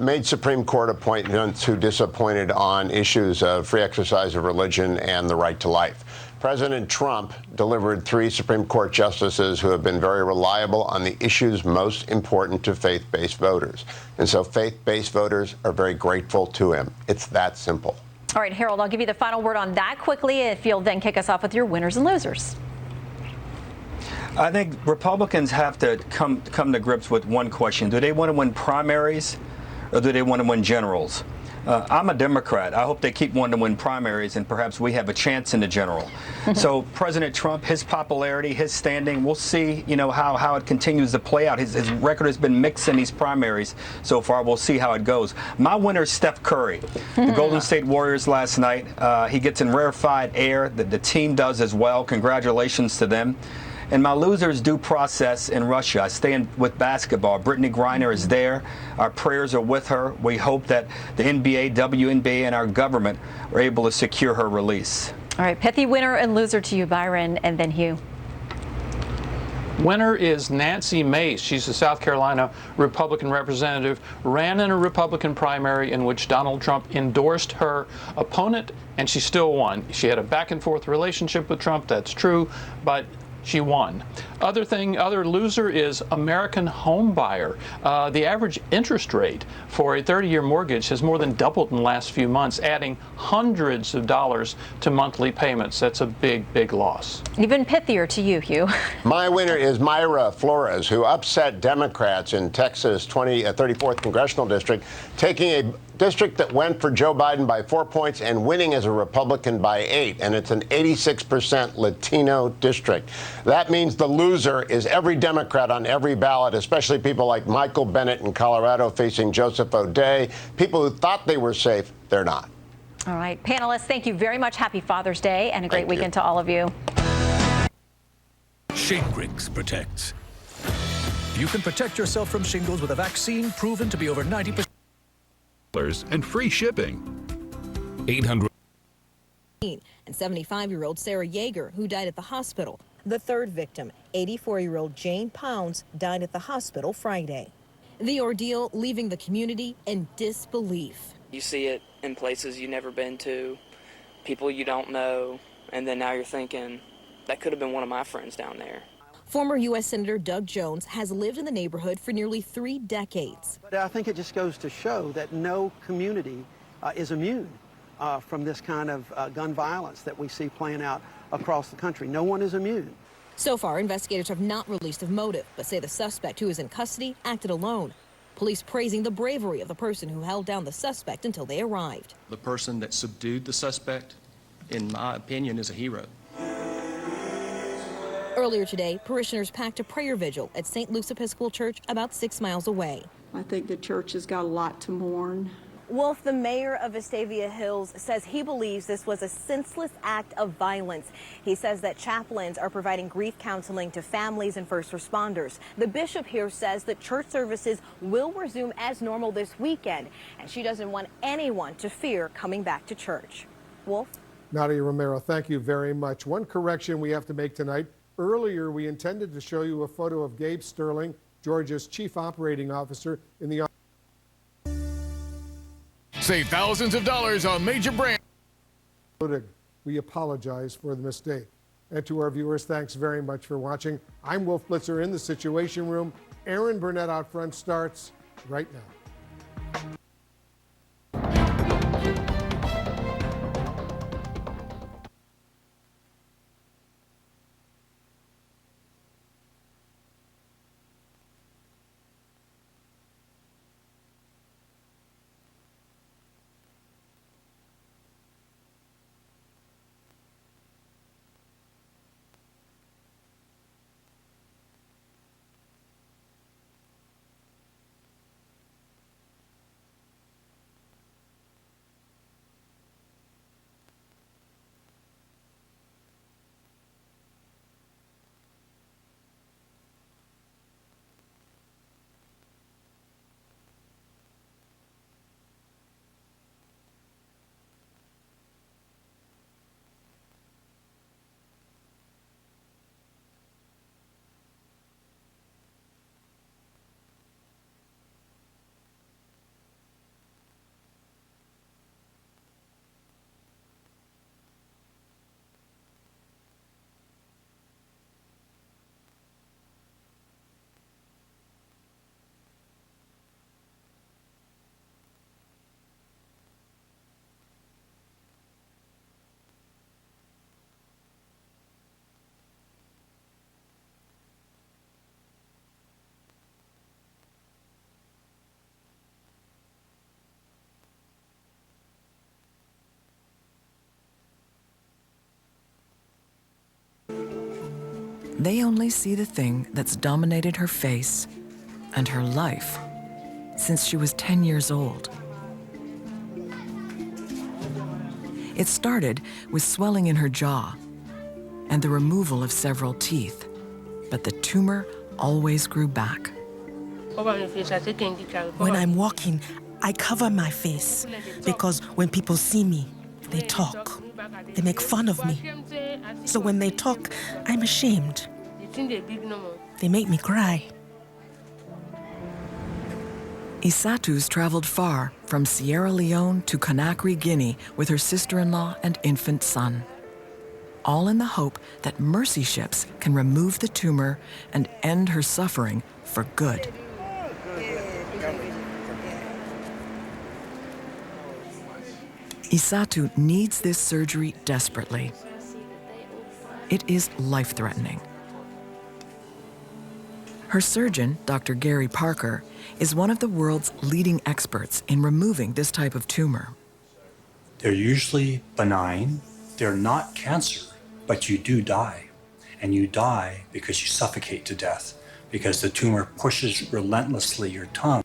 made Supreme Court appointments who disappointed on issues of free exercise of religion and the right to life. President Trump delivered 3 Supreme Court justices who have been very reliable on the issues most important to faith-based voters. And so faith-based voters are very grateful to him. It's that simple. All right, Harold, I'll give you the final word on that quickly, if you'll then kick us off with your winners and losers. I think Republicans have to come to grips with one question. Do they want to win primaries, or do they want to win generals? I'm a Democrat. I hope they keep wanting to win primaries, and perhaps we have a chance in the general. So President Trump, his popularity, his standing, we'll see, how it continues to play out. His record has been mixed in these primaries so far. We'll see how it goes. My winner is Steph Curry. The Golden State Warriors last night. He gets in rarefied air. The team does as well. Congratulations to them. And my losers due process in Russia. I stay with basketball. Brittany Griner is there. Our prayers are with her. We hope that the NBA, WNBA, and our government are able to secure her release. All right, pithy winner and loser to you, Byron, and then Hugh. Winner is Nancy Mace. She's a South Carolina Republican representative, ran in a Republican primary in which Donald Trump endorsed her opponent, and she still won. She had a back-and-forth relationship with Trump, that's true, but she won. Other loser is American home buyer. The average interest rate for a 30-year mortgage has more than doubled in the last few months, adding hundreds of dollars to monthly payments. That's a big, big loss. Even pithier to you, Hugh. My winner is Mayra Flores, who upset Democrats in Texas' 34th Congressional District, taking a district that went for Joe Biden by 4 points and winning as a Republican by 8. And it's an 86% Latino district. That means the loser is every Democrat on every ballot, especially people like Michael Bennet in Colorado facing Joseph O'Dea. People who thought they were safe, they're not. All right, panelists, thank you very much. Happy Father's Day and a great weekend to all of you. Shingrix protects. You can protect yourself from shingles with a vaccine proven to be over 90% and free shipping. 800. And 75-year-old Sarah Yeager, who died at the hospital. The third victim, 84-year-old Jane Pounds, died at the hospital Friday. The ordeal leaving the community in disbelief. You see it in places you've never been to, people you don't know, and then now you're thinking, that could have been one of my friends down there. Former U.S. Senator Doug Jones has lived in the neighborhood for nearly 3 decades. But I think it just goes to show that no community is immune from this kind of gun violence that we see playing out across the country. No one is immune. So far, investigators have not released a motive, but say the suspect who is in custody acted alone. Police praising the bravery of the person who held down the suspect until they arrived. The person that subdued the suspect, in my opinion, is a hero. Earlier today, parishioners packed a prayer vigil at St. Luke's Episcopal Church about 6 miles away. I think the church has got a lot to mourn. Wolf, the mayor of Vestavia Hills, says he believes this was a senseless act of violence. He says that chaplains are providing grief counseling to families and first responders. The bishop here says that church services will resume as normal this weekend, and she doesn't want anyone to fear coming back to church. Wolf? Nadia Romero, thank you very much. One correction we have to make tonight. Earlier, we intended to show you a photo of Gabe Sterling, Georgia's chief operating officer, in the Save thousands of dollars on major brands. We apologize for the mistake. And to our viewers, thanks very much for watching. I'm Wolf Blitzer in the Situation Room. Aaron Burnett out front starts right now. They only see the thing that's dominated her face and her life since she was 10 years old. It started with swelling in her jaw and the removal of several teeth, but the tumor always grew back. When I'm walking, I cover my face because when people see me, they talk. They make fun of me. So when they talk, I'm ashamed. They make me cry. Isatu's traveled far, from Sierra Leone to Conakry, Guinea, with her sister-in-law and infant son, all in the hope that mercy ships can remove the tumor and end her suffering for good. Isatu needs this surgery desperately. It is life-threatening. Her surgeon, Dr. Gary Parker, is one of the world's leading experts in removing this type of tumor. They're usually benign. They're not cancer, but you do die. And you die because you suffocate to death, because the tumor pushes relentlessly your tongue.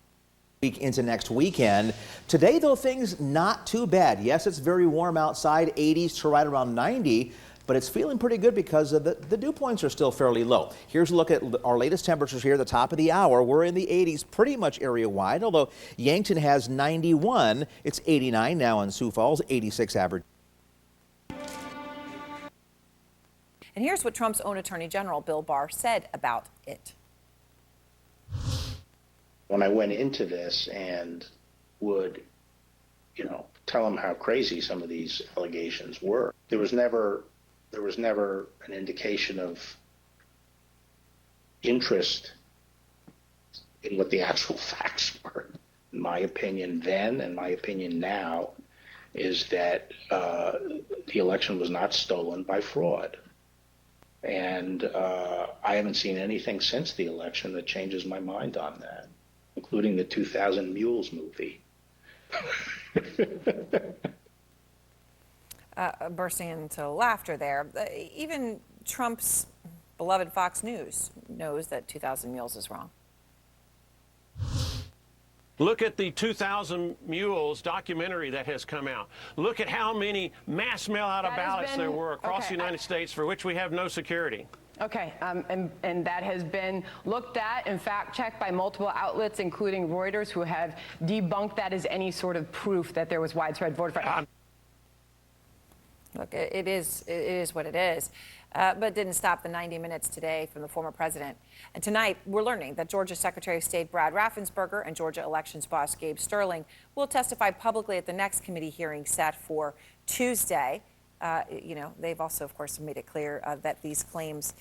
Week into next weekend. Today, though, things not too bad. Yes, it's very warm outside, 80s to right around 90, but it's feeling pretty good because of the dew points are still fairly low. Here's a look at our latest temperatures here at the top of the hour. We're in the 80s pretty much area-wide, although Yankton has 91. It's 89 now in Sioux Falls, 86 average. And here's what Trump's own Attorney General Bill Barr said about it. When I went into this and would, tell them how crazy some of these allegations were, there was never an indication of interest in what the actual facts were. My opinion then and my opinion now is that the election was not stolen by fraud. And I haven't seen anything since the election that changes my mind on that, including the 2000 Mules movie. Bursting into laughter there. Even Trump's beloved Fox News knows that 2000 Mules is wrong. Look at the 2000 Mules documentary that has come out. Look at how many mass mail-out of ballots there were across the United States for which we have no security. Okay, and that has been looked at and fact-checked by multiple outlets, including Reuters, who have debunked that as any sort of proof that there was widespread voter fraud. Look, it is what it is. but didn't stop the 90 minutes today from the former president. And tonight, we're learning that Georgia Secretary of State Brad Raffensperger and Georgia elections boss Gabe Sterling will testify publicly at the next committee hearing set for Tuesday. You know, they've also, of course, made it clear that these claims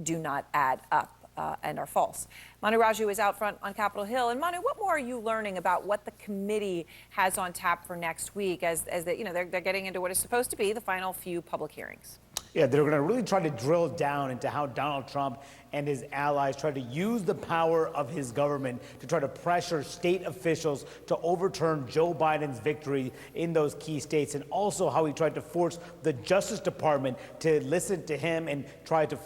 do not add up and are false. Manu Raju is out front on Capitol Hill. And Manu, what more are you learning about what the committee has on tap for next week as they, you know, they're getting into what is supposed to be the final few public hearings? Yeah, they're going to really try to drill down into how Donald Trump and his allies try to use the power of his government to try to pressure state officials to overturn Joe Biden's victory in those key states, and also how he tried to force the Justice Department to listen to him and try to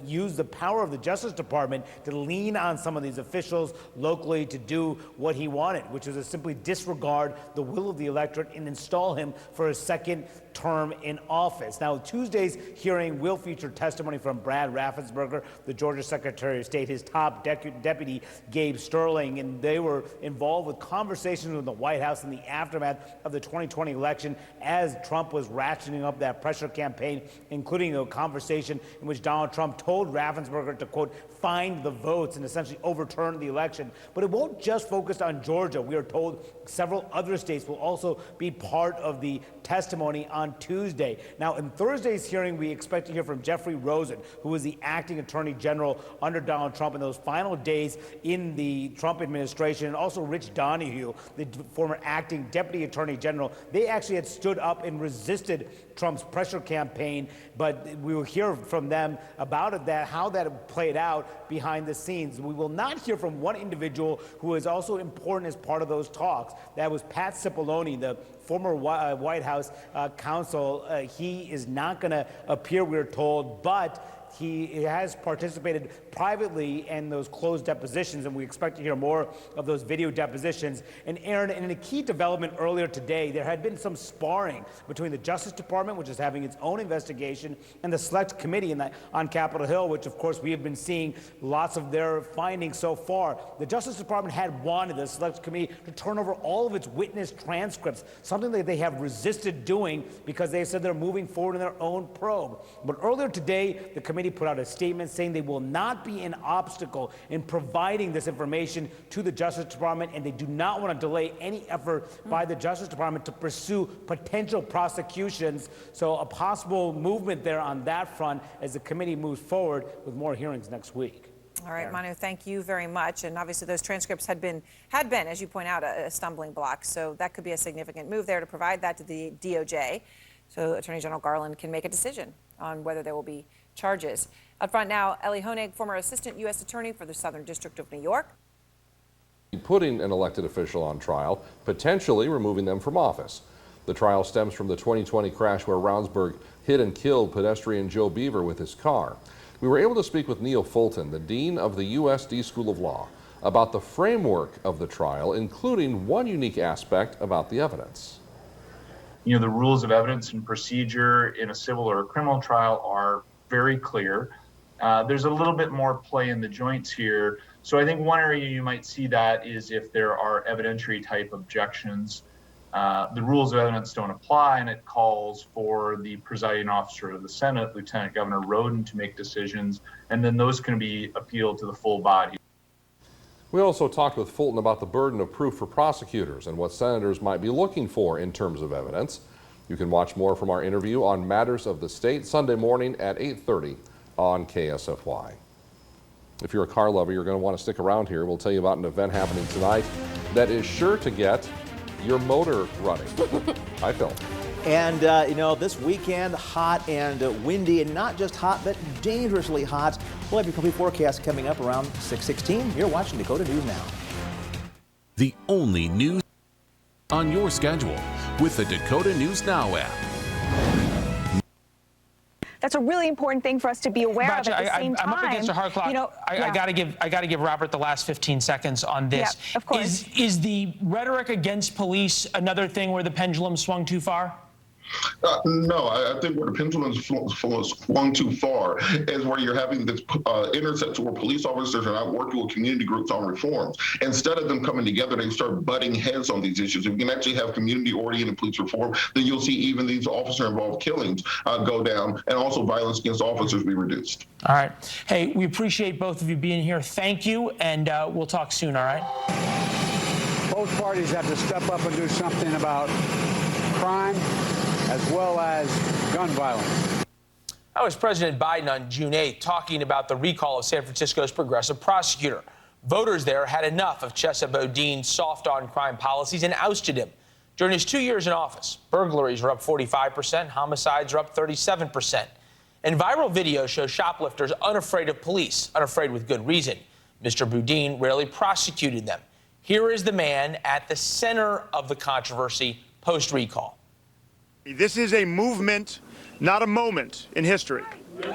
use the power of the Justice Department to lean on some of these officials locally to do what he wanted, which was to simply disregard the will of the electorate and install him for a second term in office. Now, Tuesday's hearing will feature testimony from Brad Raffensperger, the Georgia Secretary of State, his top deputy, Gabe Sterling, and they were involved with conversations with the White House in the aftermath of the 2020 election as Trump was ratcheting up that pressure campaign, including a conversation in which Donald Trump told Raffensperger to, quote, find the votes and essentially overturn the election. But it won't just focus on Georgia. We are told several other states will also be part of the testimony on Tuesday. Now, in Thursday's hearing, we expect to hear from Jeffrey Rosen, who was the acting attorney general under Donald Trump in those final days in the Trump administration, and also Rich Donahue, the former acting deputy attorney general. They actually had stood up and resisted Trump's pressure campaign, but we will hear from them about it, how that played out behind the scenes. We will not hear from one individual who is also important as part of those talks. That was Pat Cipollone, the former White House counsel. He is not going to appear, we're told, but he has participated privately in those closed depositions, and we expect to hear more of those video depositions. And Aaron, in a key development earlier today, there had been some sparring between the Justice Department, which is having its own investigation, and the Select Committee on Capitol Hill, which, of course, we have been seeing lots of their findings so far. The Justice Department had wanted the Select Committee to turn over all of its witness transcripts, something that they have resisted doing because they said they're moving forward in their own probe. But earlier today, the committee put out a statement saying they will not be an obstacle in providing this information to the Justice Department, and they do not want to delay any effort by the Justice Department to pursue potential prosecutions. So a possible movement there on that front as the committee moves forward with more hearings next week. All right, Manu, thank you very much. And obviously those transcripts had been, as you point out, a stumbling block. So that could be a significant move there to provide that to the DOJ, so Attorney General Garland can make a decision on whether there will be charges. Up front now, Ellie Honig, former Assistant U.S. Attorney for the Southern District of New York. Putting an elected official on trial, potentially removing them from office. The trial stems from the 2020 crash where Rounsburg hit and killed pedestrian Joe Beaver with his car. We were able to speak with Neil Fulton, the Dean of the USD School of Law, about the framework of the trial, including one unique aspect about the evidence. You know, the rules of evidence and procedure in a civil or a criminal trial are very clear. There's a little bit more play in the joints here. So I think one area you might see that is if there are evidentiary type objections. The rules of evidence don't apply, and it calls for the presiding officer of the Senate, Lieutenant Governor Roden, to make decisions, and then those can be appealed to the full body. We also talked with Fulton about the burden of proof for prosecutors and what senators might be looking for in terms of evidence. You can watch more from our interview on Matters of the State Sunday morning at 8:30 on KSFY. If you're a car lover, you're going to want to stick around here. We'll tell you about an event happening tonight that is sure to get your motor running. Hi, Phil. And, you know, this weekend, hot and windy, and not just hot, but dangerously hot. We'll have your complete forecast coming up around 6:16. You're watching Dakota News Now. The only news on your schedule with the Dakota News Now app. That's a really important thing for us to be aware of at the same time. I'm up against a hard clock. You know, I got to give Robert the last 15 seconds on this. Yeah, of course. Is the rhetoric against police another thing where the pendulum swung too far? No, I think where the pendulum is swung too far is where you're having this intersection where police officers are not working with community groups on reforms. Instead of them coming together, they start butting heads on these issues. If you can actually have community-oriented police reform, then you'll see even these officer-involved killings go down, and also violence against officers be reduced. All right. Hey, we appreciate both of you being here. Thank you, and we'll talk soon, all right? Both parties have to step up and do something about crime as well as gun violence. That was President Biden on June 8th talking about the recall of San Francisco's progressive prosecutor. Voters there had enough of Chesa Boudin's soft-on-crime policies and ousted him. During his 2 years in office, burglaries are up 45%, homicides are up 37%. And viral videos show shoplifters unafraid of police, unafraid with good reason. Mr. Boudin rarely prosecuted them. Here is the man at the center of the controversy post-recall. This is a movement, not a moment in history. And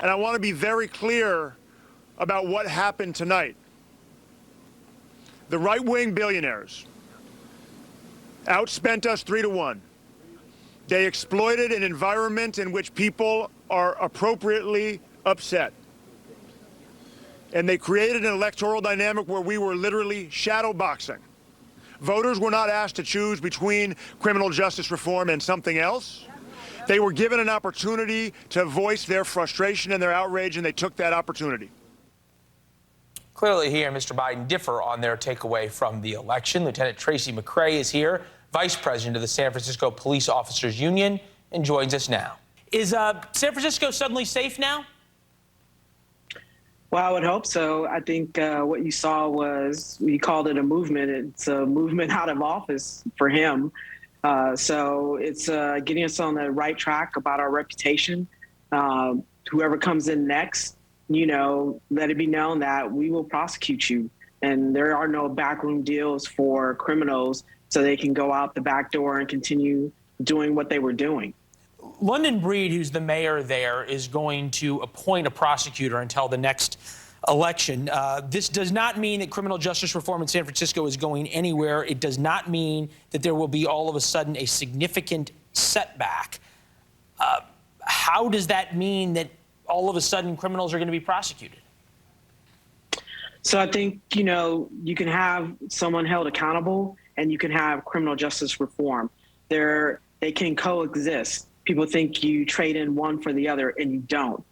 I want to be very clear about what happened tonight. The right-wing billionaires outspent us 3-1. They exploited an environment in which people are appropriately upset. And they created an electoral dynamic where we were literally shadowboxing. Voters were not asked to choose between criminal justice reform and something else. They were given an opportunity to voice their frustration and their outrage, and they took that opportunity. Clearly he and Mr. Biden differ on their takeaway from the election. Lieutenant Tracy McCray is here, Vice President of the San Francisco Police Officers Union, and joins us now. Is San Francisco suddenly safe now? Well, I would hope so. I think what you saw was, we called it a movement. It's a movement out of office for him. So it's getting us on the right track about our reputation. Whoever comes in next, you know, let it be known that we will prosecute you. And there are no backroom deals for criminals, so they can go out the back door and continue doing what they were doing. London Breed, who's the mayor there, is going to appoint a prosecutor until the next election. This does not mean that criminal justice reform in San Francisco is going anywhere. It does not mean that there will be all of a sudden a significant setback. How does that mean that all of a sudden criminals are going to be prosecuted? So I think, you know, you can have someone held accountable and you can have criminal justice reform. They can coexist. People think you trade in one for the other, and you don't.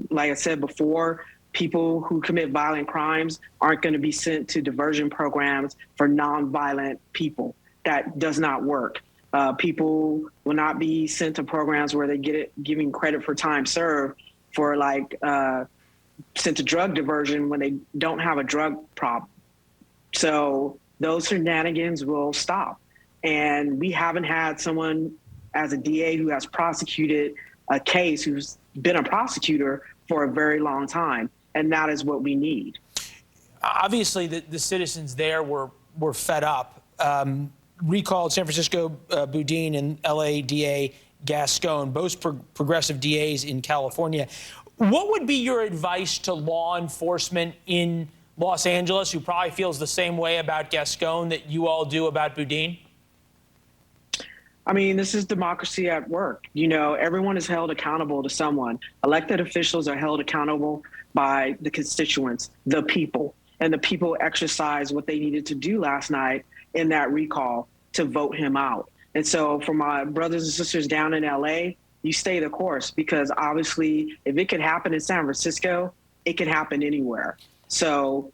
Like I said before, people who commit violent crimes aren't going to be sent to diversion programs for nonviolent people. That does not work. People will not be sent to programs where they giving credit for time served for sent to drug diversion when they don't have a drug problem. So those shenanigans will stop. And we haven't had someone as a DA who has prosecuted a case, who's been a prosecutor for a very long time. And that is what we need. Obviously, the citizens there were fed up. Recalled San Francisco Boudin and LA DA Gascon, both progressive DAs in California. What would be your advice to law enforcement in Los Angeles, who probably feels the same way about Gascon that you all do about Boudin? I mean, this is democracy at work. You know, everyone is held accountable to someone. Elected officials are held accountable by the constituents, the people, and the people exercised what they needed to do last night in that recall to vote him out. And so for my brothers and sisters down in LA, you stay the course, because obviously if it could happen in San Francisco, it could happen anywhere. So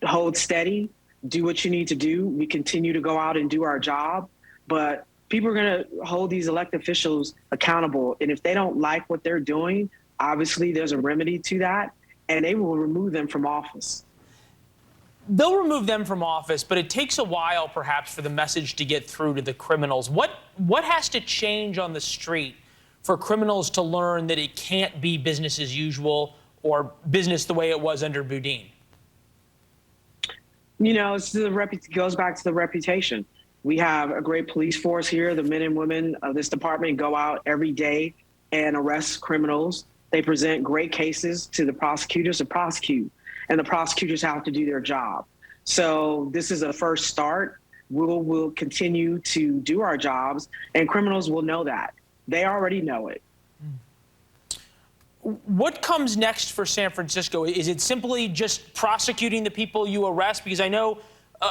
hold steady, do what you need to do. We continue to go out and do our job, but people are going to hold these elected officials accountable. And if they don't like what they're doing, obviously there's a remedy to that, and they will remove them from office. They'll remove them from office, but it takes a while perhaps for the message to get through to the criminals. What has to change on the street for criminals to learn that it can't be business as usual or business the way it was under Boudin? You know, it goes back to the reputation. We have a great police force here. The men and women of this department go out every day and arrest criminals. They present great cases to the prosecutors to prosecute, and the prosecutors have to do their job. So this is a first start. we'll continue to do our jobs, and criminals will know that. They already know it. What comes next for San Francisco? Is it simply just prosecuting the people you arrest? Because I know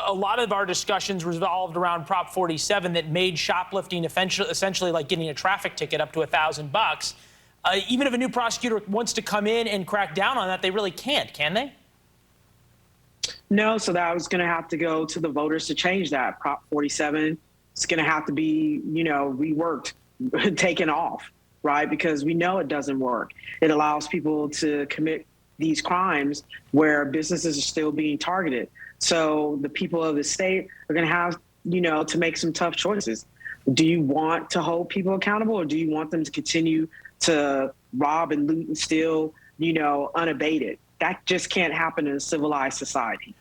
a lot of our discussions revolved around Prop 47 that made shoplifting essentially like getting a traffic ticket up to $1,000. Even if a new prosecutor wants to come in and crack down on that, they really can't, can they? No, so that was going to have to go to the voters to change that. Prop 47 is going to have to be, reworked, taken off, right? Because we know it doesn't work. It allows people to commit these crimes where businesses are still being targeted. So the people of the state are going to have, to make some tough choices. Do you want to hold people accountable, or do you want them to continue to rob and loot and steal, unabated? That just can't happen in a civilized society.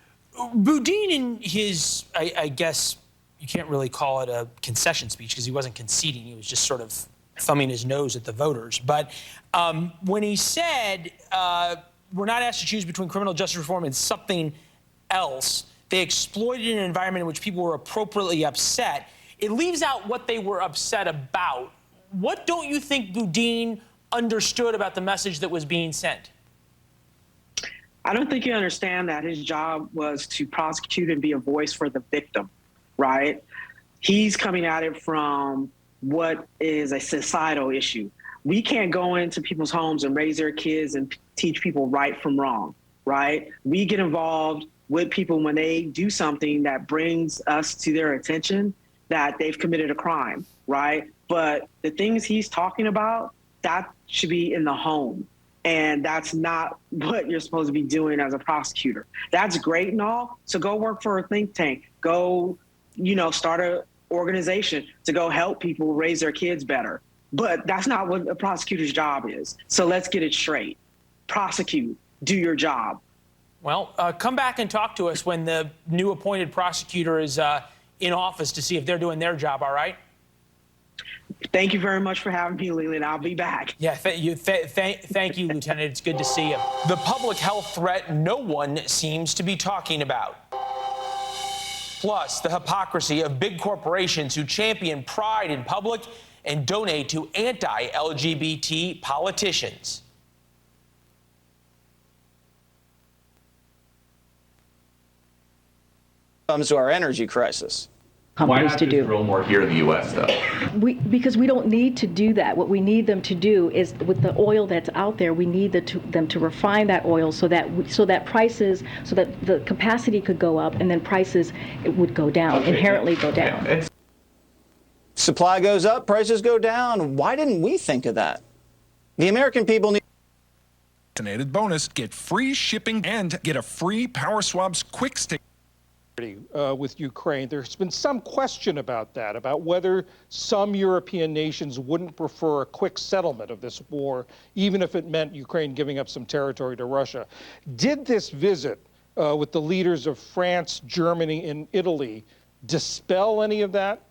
Boudin, in his, I guess you can't really call it a concession speech because he wasn't conceding. He was just sort of thumbing his nose at the voters. But when he said, we're not asked to choose between criminal justice reform and something else, they exploited an environment in which people were appropriately upset. It leaves out what they were upset about. What don't you think Boudin understood about the message that was being sent? I don't think you understand that his job was to prosecute and be a voice for the victim, right? He's coming at it from what is a societal issue. We can't go into people's homes and raise their kids and teach people right from wrong, right? We get involved with people when they do something that brings us to their attention that they've committed a crime, right? But the things he's talking about, that should be in the home. And that's not what you're supposed to be doing as a prosecutor. That's great and all. So go work for a think tank. Go, start an organization to go help people raise their kids better. But that's not what a prosecutor's job is. So let's get it straight. Prosecute. Do your job. Well, come back and talk to us when the new appointed prosecutor is in office to see if they're doing their job, all right? Thank you very much for having me, Leland. I'll be back. Yeah, thank you, Lieutenant. It's good to see you. The public health threat no one seems to be talking about. Plus, the hypocrisy of big corporations who champion pride in public and donate to anti-LGBT politicians. Comes to our energy crisis. Why not just drill more here in the U.S., though? Because we don't need to do that. What we need them to do is, with the oil that's out there, we need them to refine that oil so that prices, so that the capacity could go up, and then prices would go down, inherently go down. Yeah, supply goes up, prices go down. Why didn't we think of that? The American people need. Bonus, get free shipping and get a free Power Swabs quick stick. With Ukraine. There's been some question about that, about whether some European nations wouldn't prefer a quick settlement of this war, even if it meant Ukraine giving up some territory to Russia. Did this visit with the leaders of France, Germany, and Italy dispel any of that?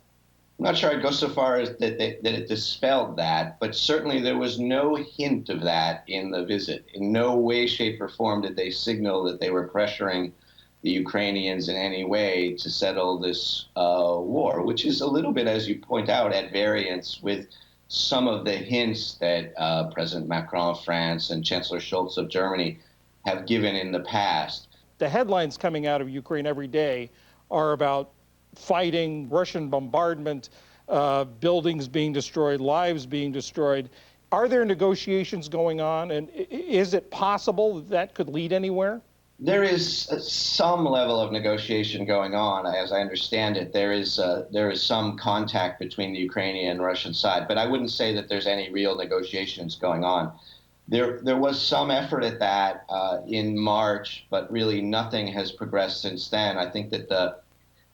I'm not sure I'd go so far as that it dispelled that, but certainly there was no hint of that in the visit. In no way, shape, or form did they signal that they were pressuring the Ukrainians in any way to settle this war, which is a little bit, as you point out, at variance with some of the hints that President Macron of France and Chancellor Scholz of Germany have given in the past. The headlines coming out of Ukraine every day are about fighting, Russian bombardment, buildings being destroyed, lives being destroyed. Are there negotiations going on, and is it possible that could lead anywhere? There is some level of negotiation going on, as I understand it. There is some contact between the Ukrainian and Russian side, but I wouldn't say that there's any real negotiations going on. There was some effort at that in March, but really nothing has progressed since then. I think that the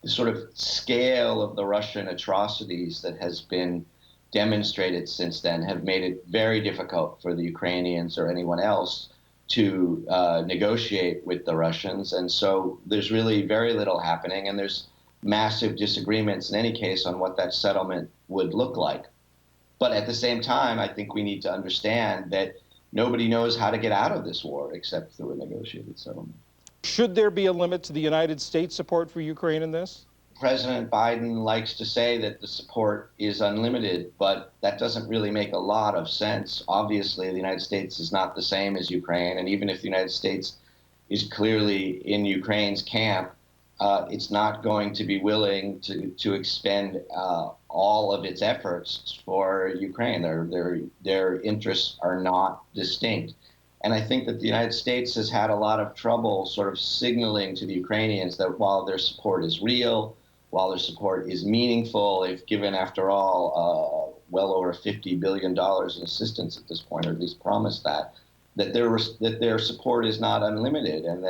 sort of scale of the Russian atrocities that has been demonstrated since then have made it very difficult for the Ukrainians or anyone else to negotiate with the Russians. And so there's really very little happening, and there's massive disagreements in any case on what that settlement would look like. But at the same time, I think we need to understand that nobody knows how to get out of this war except through a negotiated settlement. Should there be a limit to the United States support for Ukraine in this? President Biden likes to say that the support is unlimited, but that doesn't really make a lot of sense. Obviously, the United States is not the same as Ukraine, and even if the United States is clearly in Ukraine's camp, it's not going to be willing to expend all of its efforts for Ukraine. Their interests are not distinct. And I think that the United States has had a lot of trouble sort of signaling to the Ukrainians that while their support is real, while their support is meaningful, if given, after all, well over $50 billion in assistance at this point, or at least promised that their support is not unlimited, and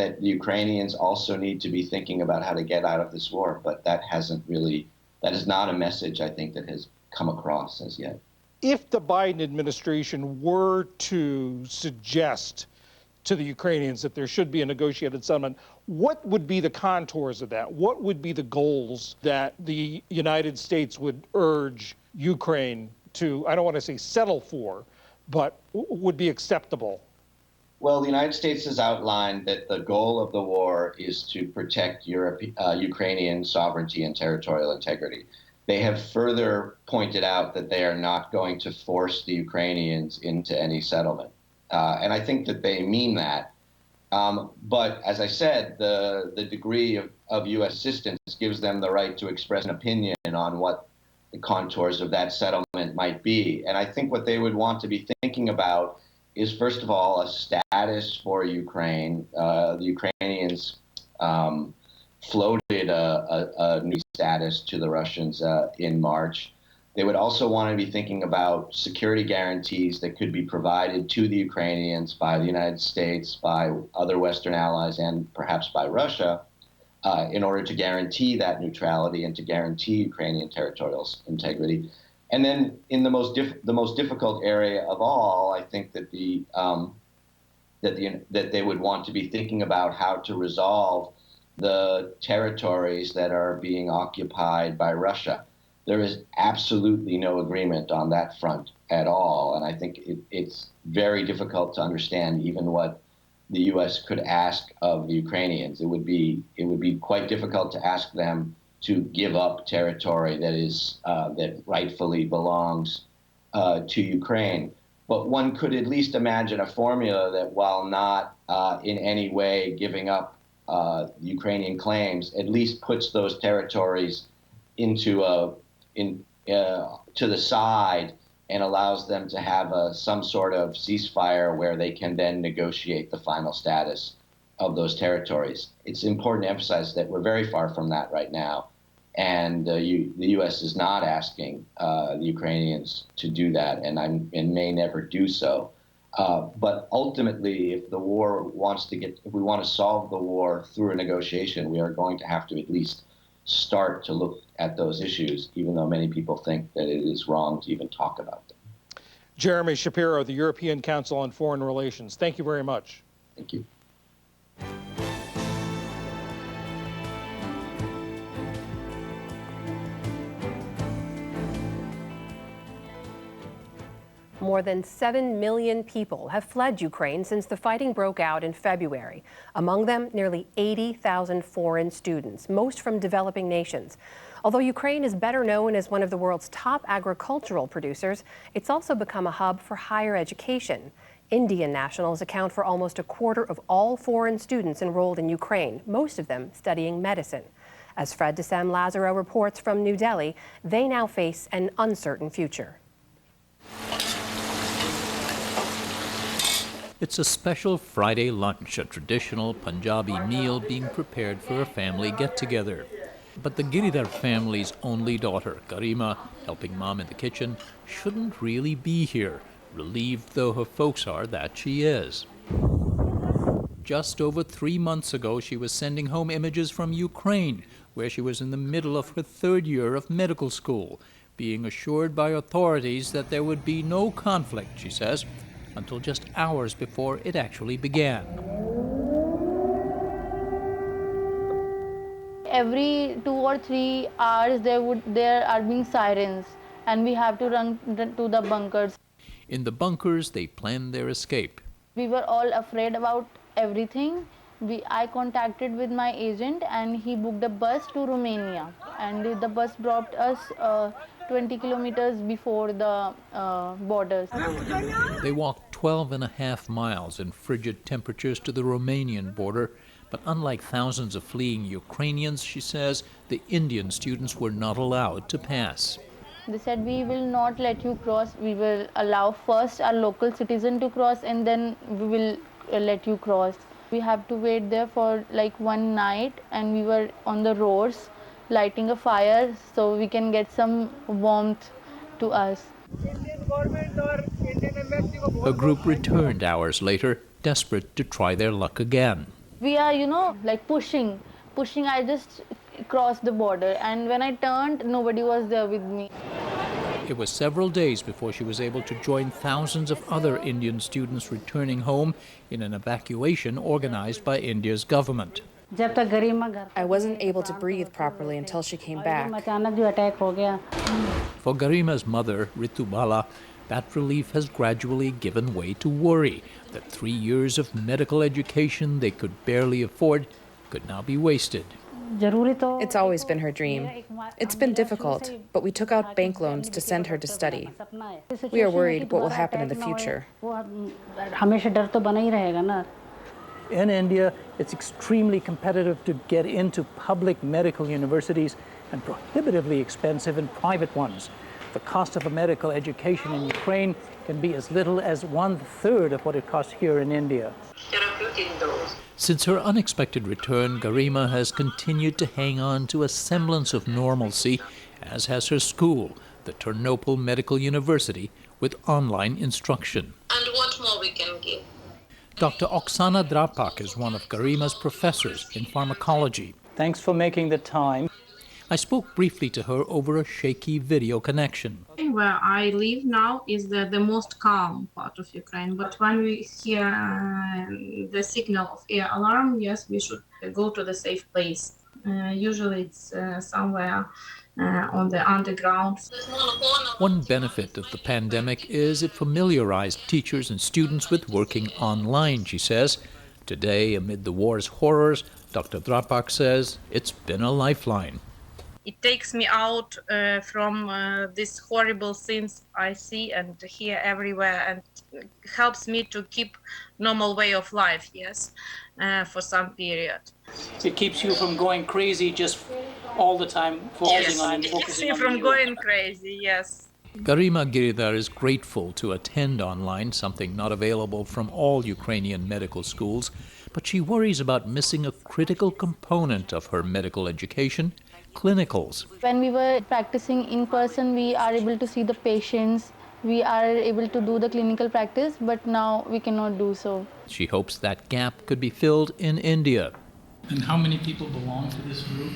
that the Ukrainians also need to be thinking about how to get out of this war. But that is not a message, I think, that has come across as yet. If the Biden administration were to suggest to the Ukrainians that there should be a negotiated settlement, what would be the contours of that? What would be the goals that the United States would urge Ukraine to, I don't want to say settle for, but would be acceptable? Well, the United States has outlined that the goal of the war is to protect Ukrainian sovereignty and territorial integrity. They have further pointed out that they are not going to force the Ukrainians into any settlement. And I think that they mean that. But as I said, the degree of U.S. assistance gives them the right to express an opinion on what the contours of that settlement might be. And I think what they would want to be thinking about is, first of all, a status for Ukraine. The Ukrainians floated a new status to the Russians in March. They would also want to be thinking about security guarantees that could be provided to the Ukrainians by the United States, by other Western allies, and perhaps by Russia, in order to guarantee that neutrality and to guarantee Ukrainian territorial integrity. And then, in the most difficult area of all, I think that that they would want to be thinking about how to resolve the territories that are being occupied by Russia. There is absolutely no agreement on that front at all, and I think it's very difficult to understand even what the U.S. could ask of the Ukrainians. It would be quite difficult to ask them to give up territory that rightfully belongs to Ukraine. But one could at least imagine a formula that, while not in any way giving up Ukrainian claims, at least puts those territories to the side and allows them to have some sort of ceasefire where they can then negotiate the final status of those territories. It's important to emphasize that we're very far from that right now, and the U.S. is not asking the Ukrainians to do that, and may never do so. But ultimately, if we want to solve the war through a negotiation, we are going to have to at least start to look at those issues, even though many people think that it is wrong to even talk about them. Jeremy Shapiro, the European Council on Foreign Relations. Thank you very much. Thank you. More than 7 million people have fled Ukraine since the fighting broke out in February. Among them, nearly 80,000 foreign students, most from developing nations. Although Ukraine is better known as one of the world's top agricultural producers, it's also become a hub for higher education. Indian nationals account for almost a quarter of all foreign students enrolled in Ukraine, most of them studying medicine. As Fred DeSem Lazaro reports from New Delhi, they now face an uncertain future. It's a special Friday lunch, a traditional Punjabi meal being prepared for a family get-together. But the Giridhar family's only daughter, Garima, helping mom in the kitchen, shouldn't really be here, relieved though her folks are that she is. Just over 3 months ago, she was sending home images from Ukraine, where she was in the middle of her 3rd year of medical school, being assured by authorities that there would be no conflict, she says, until just hours before it actually began. Every 2 or 3 hours there are being sirens, and we have to run to the bunkers. In the bunkers, they planned their escape. We were all afraid about everything, I contacted with my agent and he booked a bus to Romania, and the bus dropped us 20 kilometers before the borders. They walked 12.5 miles in frigid temperatures to the Romanian border, but unlike thousands of fleeing Ukrainians, she says, the Indian students were not allowed to pass. They said, we will not let you cross. We will allow first our local citizen to cross, and then we will let you cross. We have to wait there for like one night, and we were on the roads lighting a fire so we can get some warmth to us. A group returned hours later, desperate to try their luck again. We are, like pushing. I just crossed the border, and when I turned, nobody was there with me. It was several days before she was able to join thousands of other Indian students returning home in an evacuation organized by India's government. I wasn't able to breathe properly until she came back. For Garima's mother, Ritubala, that relief has gradually given way to worry that 3 years of medical education they could barely afford could now be wasted. It's always been her dream. It's been difficult, but we took out bank loans to send her to study. We are worried what will happen in the future. In India, it's extremely competitive to get into public medical universities and prohibitively expensive in private ones. The cost of a medical education in Ukraine can be as little as 1/3 of what it costs here in India. Since her unexpected return, Garima has continued to hang on to a semblance of normalcy, as has her school, the Ternopil Medical University, with online instruction. And what more we can give? Dr. Oksana Drapak is one of Garima's professors in pharmacology. Thanks for making the time. I spoke briefly to her over a shaky video connection. Where I live now is the most calm part of Ukraine, but when we hear the signal of air alarm, yes, we should go to the safe place. Usually it's somewhere on the underground. One benefit of the pandemic is it familiarized teachers and students with working online, she says. Today, amid the war's horrors, Dr. Drapak says it's been a lifeline. It takes me out from these horrible things I see and hear everywhere, and helps me to keep normal way of life, yes, for some period. It keeps you from going crazy just all the time, focusing on it keeps me from going crazy, yes. Garima Giridhar is grateful to attend online, something not available from all Ukrainian medical schools, but she worries about missing a critical component of her medical education, clinicals. When we were practicing in person, we are able to see the patients, we are able to do the clinical practice, but now we cannot do so. She hopes that gap could be filled in India. And how many people belong to this group?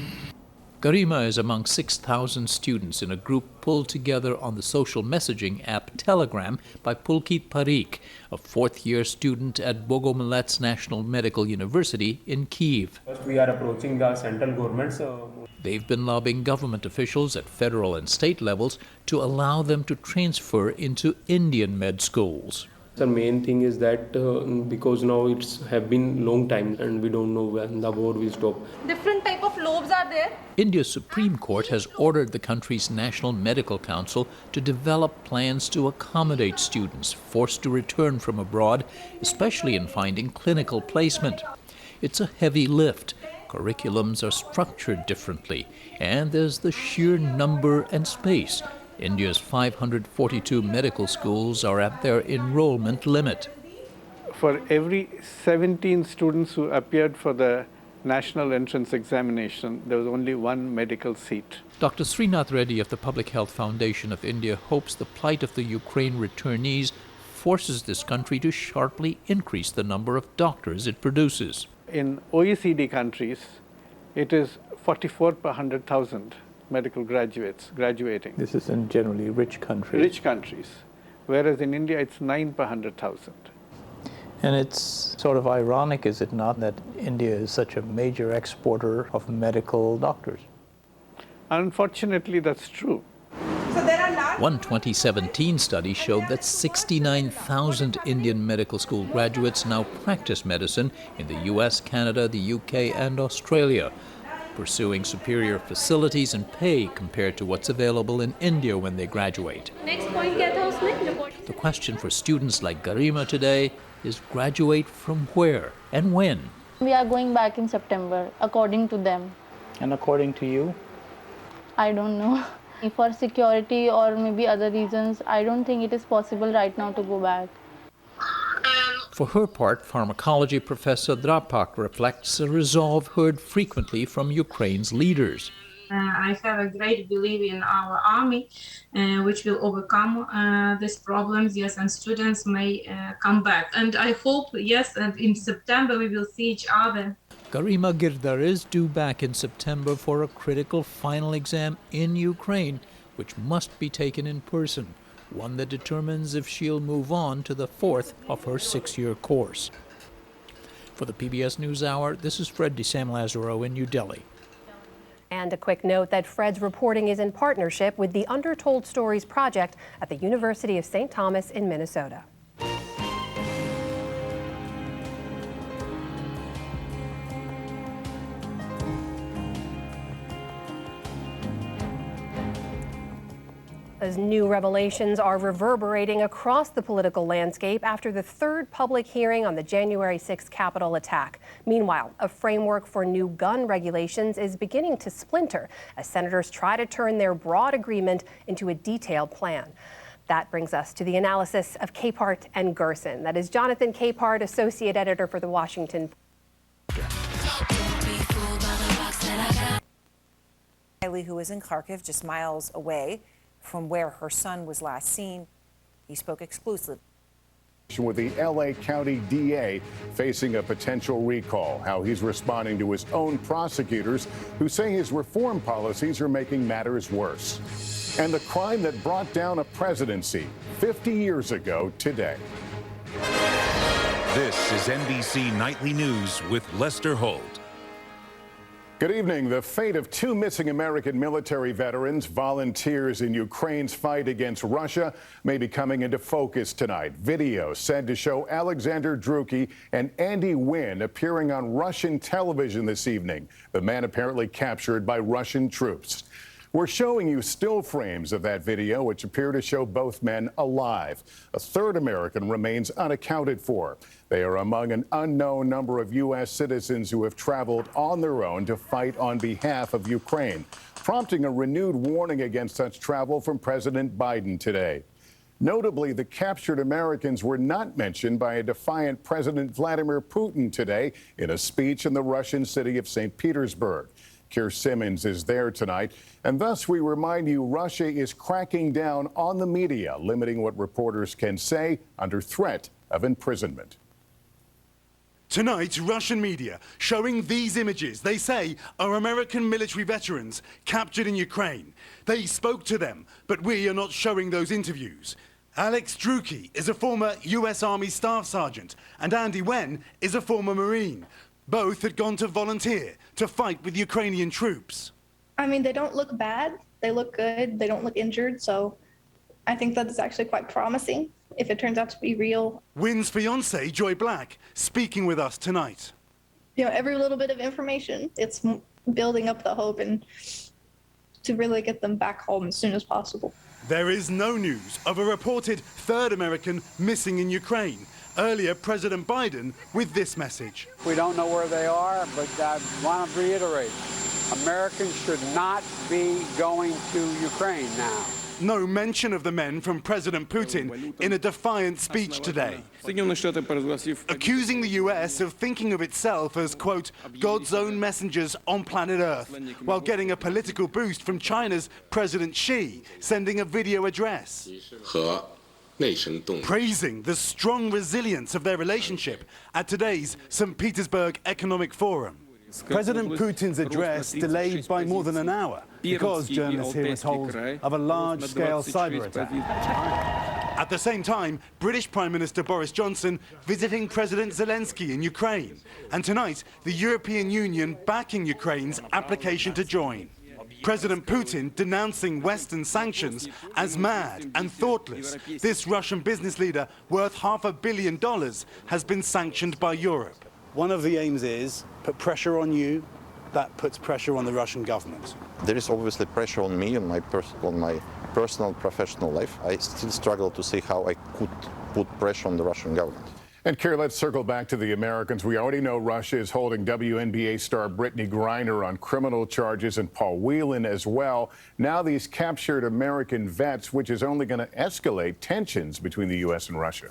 Garima is among 6,000 students in a group pulled together on the social messaging app Telegram by Pulkit Parikh, a fourth-year student at Bogomolets National Medical University in Kyiv. First, we are approaching the central government. They've been lobbying government officials at federal and state levels to allow them to transfer into Indian med schools. The main thing is that because now it's have been long time and we don't know when the war will stop. Different type of lobes are there. India's Supreme Court has ordered the country's National Medical Council to develop plans to accommodate students forced to return from abroad, especially in finding clinical placement. It's a heavy lift. Curriculums are structured differently, and there's the sheer number and space. India's 542 medical schools are at their enrollment limit. For every 17 students who appeared for the national entrance examination, there was only one medical seat. Dr. Srinath Reddy of the Public Health Foundation of India hopes the plight of the Ukraine returnees forces this country to sharply increase the number of doctors it produces. In OECD countries, it is 44 per 100,000 medical graduates graduating. This is in generally rich countries. Rich countries. Whereas in India, it's 9 per 100,000. And it's sort of ironic, is it not, that India is such a major exporter of medical doctors? Unfortunately, that's true. So there are large One 2017 study showed that 69,000 Indian medical school graduates now practice medicine in the US, Canada, the UK, and Australia, pursuing superior facilities and pay compared to what's available in India when they graduate. The question for students like Garima today is graduate from where and when? We are going back in September, according to them. And according to you? I don't know. For security or maybe other reasons, I don't think it is possible right now to go back. For her part, pharmacology professor Drapak reflects a resolve heard frequently from Ukraine's leaders. I have a great belief in our army, which will overcome these problems, yes, and students may come back. And I hope, yes, and in September we will see each other. Garima Girdar is due back in September for a critical final exam in Ukraine, which must be taken in person, one that determines if she'll move on to the fourth of her 6-year course. For the PBS NewsHour, this is Fred DeSam-Lazaro in New Delhi. And a quick note that Fred's reporting is in partnership with the Undertold Stories Project at the University of St. Thomas in Minnesota. As new revelations are reverberating across the political landscape after the third public hearing on the January 6th Capitol attack. Meanwhile, a framework for new gun regulations is beginning to splinter as senators try to turn their broad agreement into a detailed plan. That brings us to the analysis of Capehart and Gerson. That is Jonathan Capehart, associate editor for The Washington Post. Riley, who is in Kharkiv, just miles away from where her son was last seen. He spoke exclusively with the LA County DA facing a potential recall, how he's responding to his own prosecutors who say his reform policies are making matters worse. And the crime that brought down a presidency 50 years ago today. This is NBC Nightly News with Lester Holt. Good evening. The fate of 2 missing American military veterans, volunteers in Ukraine's fight against Russia, may be coming into focus tonight. Video said to show Alexander Druki and Andy Wynn appearing on Russian television this evening, the man apparently captured by Russian troops. We're showing you still frames of that video, which appear to show both men alive. A third American remains unaccounted for. They are among an unknown number of U.S. citizens who have traveled on their own to fight on behalf of Ukraine, prompting a renewed warning against such travel from President Biden today. Notably, the captured Americans were not mentioned by a defiant President Vladimir Putin today in a speech in the Russian city of St. Petersburg. Keir Simmons is there tonight, and thus we remind you Russia is cracking down on the media, limiting what reporters can say under threat of imprisonment. Tonight, Russian media showing these images they say are American military veterans captured in Ukraine. They spoke to them, but we are not showing those interviews. Alex Druki is a former U.S. Army Staff Sergeant, and Andy Wen is a former Marine. Both had gone to volunteer to fight with Ukrainian troops. I mean, they don't look bad. They look good. They don't look injured. So I think that is actually quite promising if it turns out to be real. Wynn's fiancée, Joy Black, speaking with us tonight. You know, every little bit of information, it's building up the hope and to really get them back home as soon as possible. There is no news of a reported third American missing in Ukraine. Earlier, President Biden with this message. We don't know where they are, but I want to reiterate, Americans should not be going to Ukraine now. No mention of the men from President Putin in a defiant speech today, accusing the U.S. of thinking of itself as, quote, God's own messengers on planet Earth, while getting a political boost from China's President Xi, sending a video address. Praising the strong resilience of their relationship at today's St. Petersburg Economic Forum. President Putin's address delayed by more than an hour because journalists here are told of a large-scale cyber attack. At the same time, British Prime Minister Boris Johnson visiting President Zelenskyy in Ukraine. And tonight, the European Union backing Ukraine's application to join. President Putin denouncing Western sanctions as mad and thoughtless. This Russian business leader, worth $500 million, has been sanctioned by Europe. One of the aims is put pressure on you. That puts pressure on the Russian government. There is obviously pressure on me and my personal professional life. I still struggle to see how I could put pressure on the Russian government. And Keir, let's circle back to the Americans. We already know Russia is holding WNBA star Brittany Griner on criminal charges and Paul Whelan as well. Now these captured American vets, which is only going to escalate tensions between the U.S. and Russia.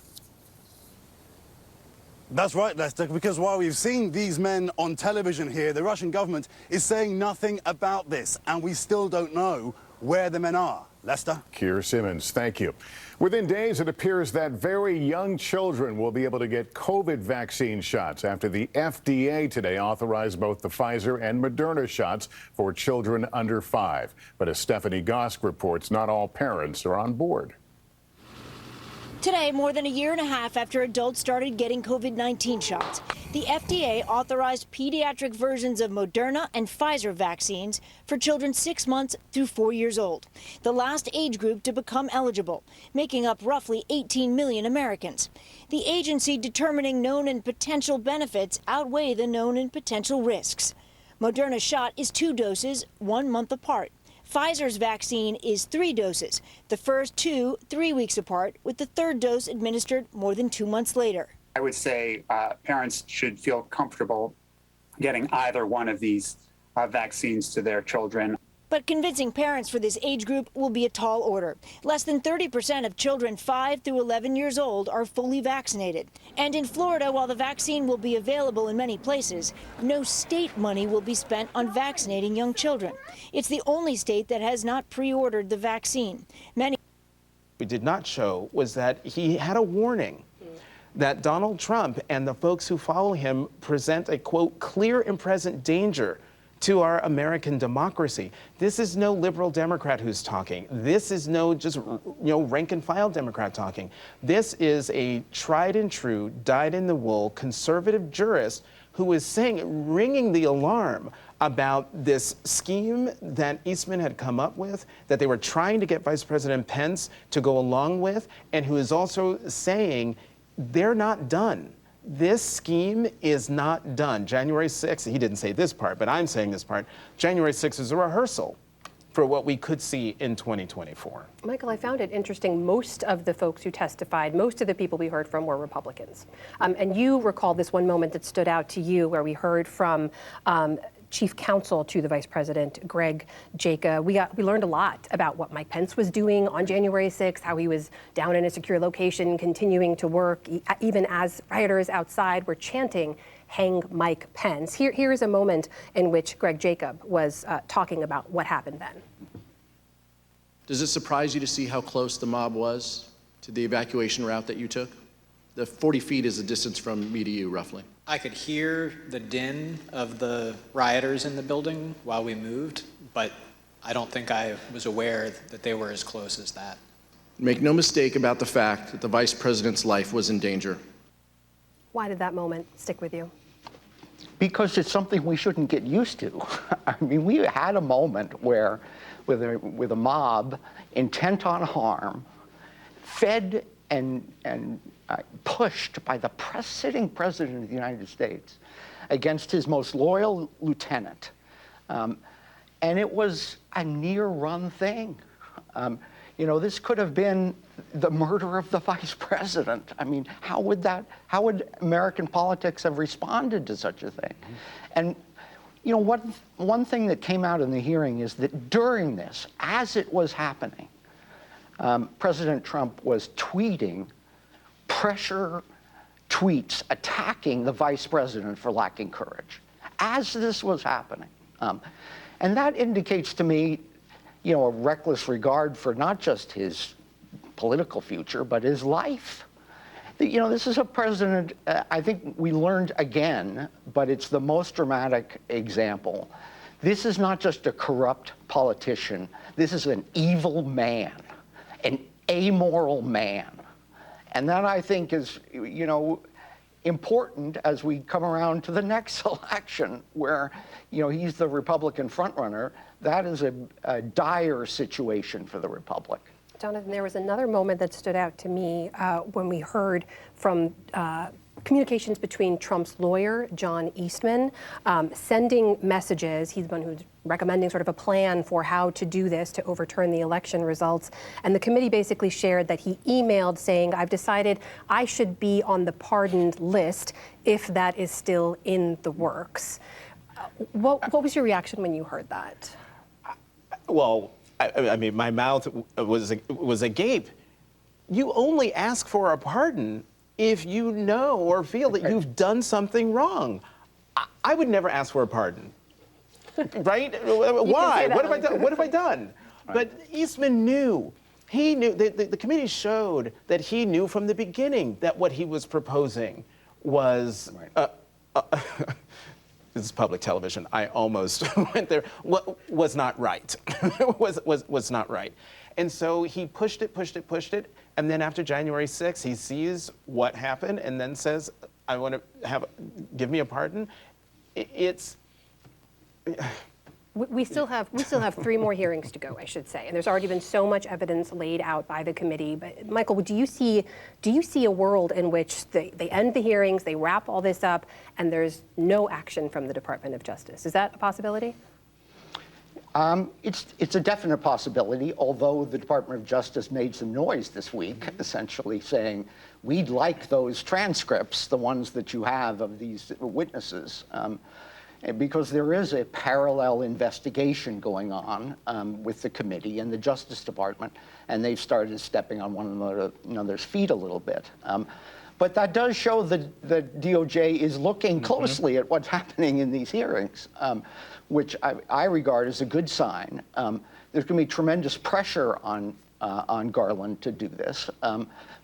That's right, Lester, because while we've seen these men on television here, the Russian government is saying nothing about this, and we still don't know where the men are. Lester? Keir Simmons, thank you. Within days, it appears that very young children will be able to get COVID vaccine shots after the FDA today authorized both the Pfizer and Moderna shots for children under 5. But as Stephanie Gosk reports, not all parents are on board. Today, more than a year and a half after adults started getting COVID-19 shots, the FDA authorized pediatric versions of Moderna and Pfizer vaccines for children 6 months through 4 years old, the last age group to become eligible, making up roughly 18 million Americans. The agency determining known and potential benefits outweigh the known and potential risks. Moderna's shot is 2 doses, 1 month apart. Pfizer's vaccine is 3 doses, the first 2 3 weeks apart, with the 3rd dose administered more than 2 months later. I would say parents should feel comfortable getting either one of these vaccines to their children. But convincing parents for this age group will be a tall order. Less than 30% of children 5 through 11 years old are fully vaccinated. And in Florida, while the vaccine will be available in many places, no state money will be spent on vaccinating young children. It's the only state that has not pre-ordered the vaccine. Many we did not show was that he had a warning that Donald Trump and the folks who follow him present a, quote, clear and present danger to our American democracy. This is no liberal Democrat who's talking. This is no just, rank and file Democrat talking. This is a tried and true, dyed-in-the-wool conservative jurist who is saying, ringing the alarm about this scheme that Eastman had come up with, that they were trying to get Vice President Pence to go along with, and who is also saying they're not done. This scheme is not done. January 6th, he didn't say this part, but I'm saying this part. January 6th is a rehearsal for what we could see in 2024. Michael, I found it interesting. Most of the folks who testified, most of the people we heard from were Republicans. And you recall this one moment that stood out to you where we heard from Chief Counsel to the Vice President, Greg Jacob. We learned a lot about what Mike Pence was doing on January 6th, how he was down in a secure location, continuing to work, even as rioters outside were chanting, "Hang Mike Pence." Here is a moment in which Greg Jacob was talking about what happened then. Does it surprise you to see how close the mob was to the evacuation route that you took? The 40 feet is the distance from me to you, roughly. I could hear the din of the rioters in the building while we moved, but I don't think I was aware that they were as close as that. Make no mistake about the fact that the Vice President's life was in danger. Why did that moment stick with you? Because it's something we shouldn't get used to. I mean, we had a moment where, with a mob intent on harm, fed and pushed by the sitting president of the United States against his most loyal lieutenant. And it was a near-run thing. This could have been the murder of the vice president. I mean, how would American politics have responded to such a thing? And, one thing that came out in the hearing is that during this, as it was happening, President Trump was tweeting pressure tweets attacking the vice president for lacking courage as this was happening. And that indicates to me, a reckless regard for not just his political future, but his life. This is a president, I think we learned again, but it's the most dramatic example. This is not just a corrupt politician. This is an evil man, an amoral man. And that, I think, is, important as we come around to the next election, where, you know, he's the Republican frontrunner. That is a dire situation for the Republic. Jonathan, there was another moment that stood out to me when we heard from communications between Trump's lawyer, John Eastman, sending messages. He's the one who's recommending sort of a plan for how to do this, to overturn the election results. And the committee basically shared that he emailed saying, I've decided I should be on the pardoned list if that is still in the works. What was your reaction when you heard that? Well, I mean, my mouth was agape. You only ask for a pardon if you know or feel that you've done something wrong. I would never ask for a pardon, right? Why? What have I done? What have I done? Right. But Eastman knew. He knew. The committee showed that he knew from the beginning that what he was proposing was. This is public television. I almost went there. Was not right. was not right. And so he pushed it. And then after January 6th, he sees what happened and then says, I want to give me a pardon. We still have 3 more hearings to go, I should say, and there's already been so much evidence laid out by the committee. But Michael, do you see a world in which they end the hearings, they wrap all this up, and there's no action from the Department of Justice? Is that a possibility? It's a definite possibility, although the Department of Justice made some noise this week, essentially saying, we'd like those transcripts, the ones that you have of these witnesses, because there is a parallel investigation going on with the committee and the Justice Department, and they've started stepping on one another's feet a little bit. But that does show that the DOJ is looking closely at what's happening in these hearings, which I regard as a good sign. There's going to be tremendous pressure on Garland to do this,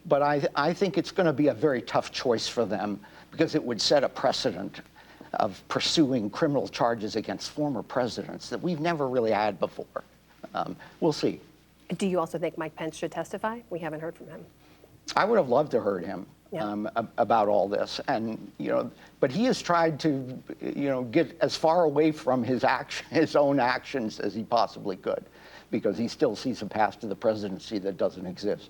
but I think it's going to be a very tough choice for them because it would set a precedent of pursuing criminal charges against former presidents that we've never really had before. We'll see. Do you also think Mike Pence should testify? We haven't heard from him. I would have loved to heard him about all this, and but he has tried to get as far away from his own actions as he possibly could, because he still sees a path to the presidency that doesn't exist.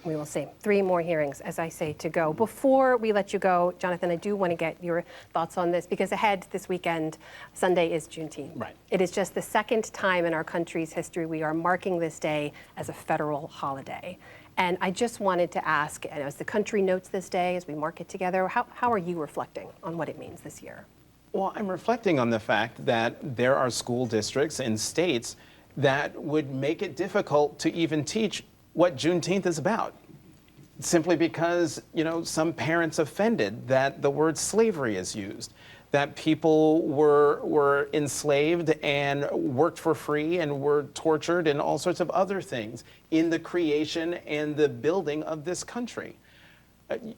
We will see. 3 more hearings, as I say, to go. Before we let you go, Jonathan, I do want to get your thoughts on this, because ahead this weekend, Sunday is Juneteenth. Right. It is just the 2nd time in our country's history we are marking this day as a federal holiday. And I just wanted to ask, as the country notes this day, as we mark it together, how are you reflecting on what it means this year? Well, I'm reflecting on the fact that there are school districts in states that would make it difficult to even teach what Juneteenth is about, simply because, some parents offended that the word slavery is used, that people were enslaved and worked for free and were tortured and all sorts of other things in the creation and the building of this country.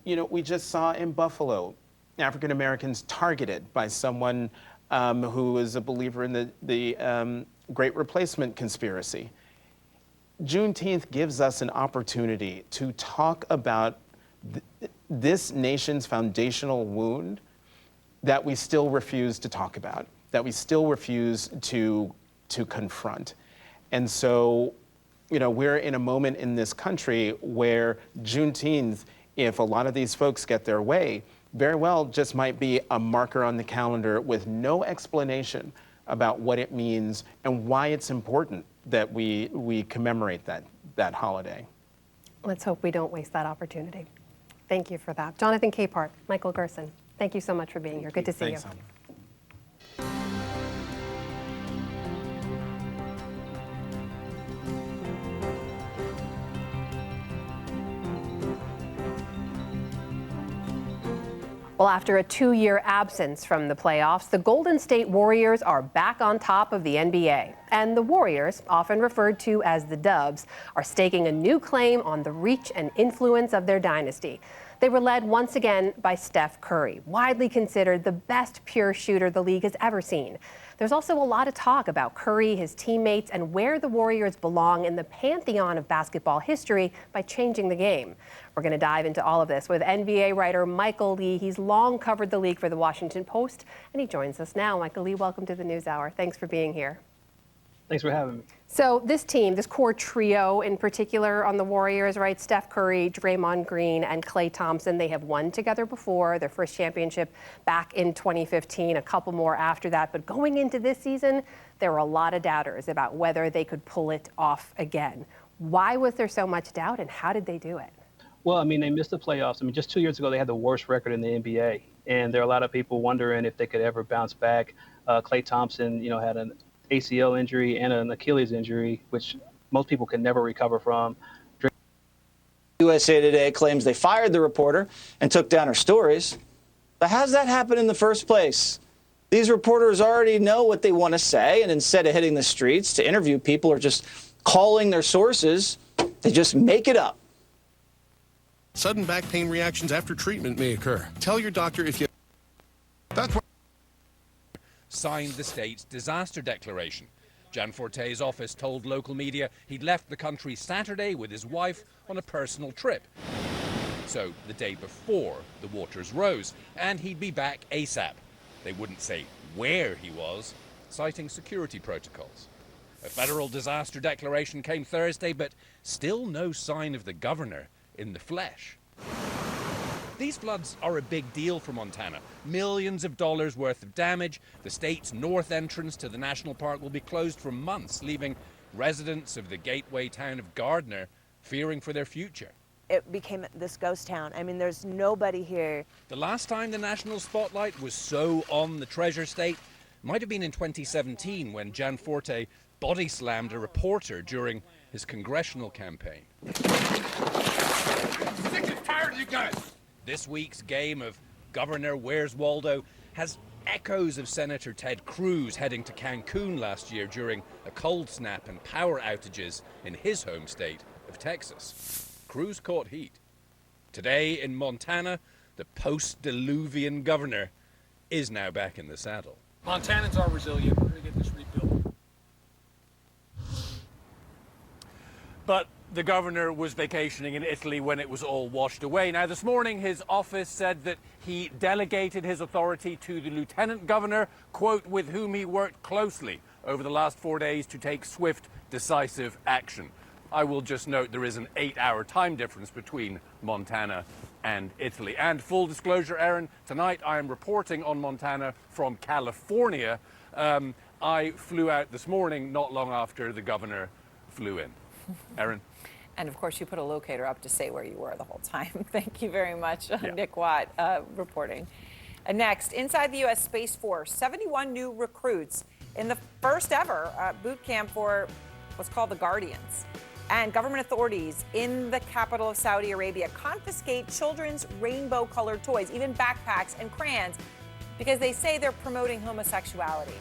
We just saw in Buffalo, African Americans targeted by someone who is a believer in the Great Replacement conspiracy. Juneteenth gives us an opportunity to talk about this nation's foundational wound that we still refuse to talk about, that we still refuse to confront. And so, we're in a moment in this country where Juneteenth, if a lot of these folks get their way, very well just might be a marker on the calendar with no explanation about what it means and why it's important that we commemorate that holiday. Let's hope we don't waste that opportunity. Thank you for that. Jonathan Capehart, Michael Gerson, thank you so much for being here. Good to see you. Thanks, Well, after a 2-year absence from the playoffs, the Golden State Warriors are back on top of the NBA. And the Warriors, often referred to as the Dubs, are staking a new claim on the reach and influence of their dynasty. They were led once again by Steph Curry, widely considered the best pure shooter the league has ever seen. There's also a lot of talk about Curry, his teammates, and where the Warriors belong in the pantheon of basketball history by changing the game. We're going to dive into all of this with NBA writer Michael Lee. He's long covered the league for the Washington Post, and he joins us now. Michael Lee, welcome to the NewsHour. Thanks for being here. Thanks for having me. So this team, this core trio in particular on the Warriors, right? Steph Curry, Draymond Green, and Klay Thompson, they have won together before, their first championship back in 2015, a couple more after that. But going into this season, there were a lot of doubters about whether they could pull it off again. Why was there so much doubt, and how did they do it? Well, I mean, they missed the playoffs. I mean, just 2 years ago, they had the worst record in the NBA. And there are a lot of people wondering if they could ever bounce back. Klay Thompson, had an ACL injury and an Achilles injury, which most people can never recover from. USA Today claims they fired the reporter and took down her stories. But how does that happen in the first place? These reporters already know what they want to say, and instead of hitting the streets to interview people or just calling their sources, they just make it up. Sudden back pain reactions after treatment may occur. Tell your doctor if you... That's what... signed the state's disaster declaration. Gianforte's office told local media he'd left the country Saturday with his wife on a personal trip. So the day before, the waters rose, and he'd be back ASAP. They wouldn't say where he was, citing security protocols. A federal disaster declaration came Thursday, but still no sign of the governor in the flesh. These floods are a big deal for Montana. Millions of dollars worth of damage. The state's north entrance to the national park will be closed for months, leaving residents of the gateway town of Gardner fearing for their future. It became this ghost town. I mean, there's nobody here. The last time the national spotlight was so on the Treasure State might have been in 2017 when Gianforte body slammed a reporter during his congressional campaign. I'm sick and tired of you guys! This week's game of Governor Where's Waldo has echoes of Senator Ted Cruz heading to Cancun last year during a cold snap and power outages in his home state of Texas. Cruz caught heat. Today in Montana, the post-Diluvian governor is now back in the saddle. Montanans are resilient. We're going to get this rebuilt. But the governor was vacationing in Italy when it was all washed away. Now, this morning, his office said that he delegated his authority to the lieutenant governor, quote, with whom he worked closely over the last 4 days to take swift, decisive action. I will just note there is an 8-hour time difference between Montana and Italy. And full disclosure, Aaron, tonight I am reporting on Montana from California. I flew out this morning, not long after the governor flew in. Aaron? And of course, you put a locator up to say where you were the whole time. Thank you very much, Yeah. Nick Watt, reporting. And next, inside the U.S. Space Force, 71 new recruits in the first ever boot camp for what's called the Guardians. And government authorities in the capital of Saudi Arabia confiscate children's rainbow-colored toys, even backpacks and crayons, because they say they're promoting homosexuality.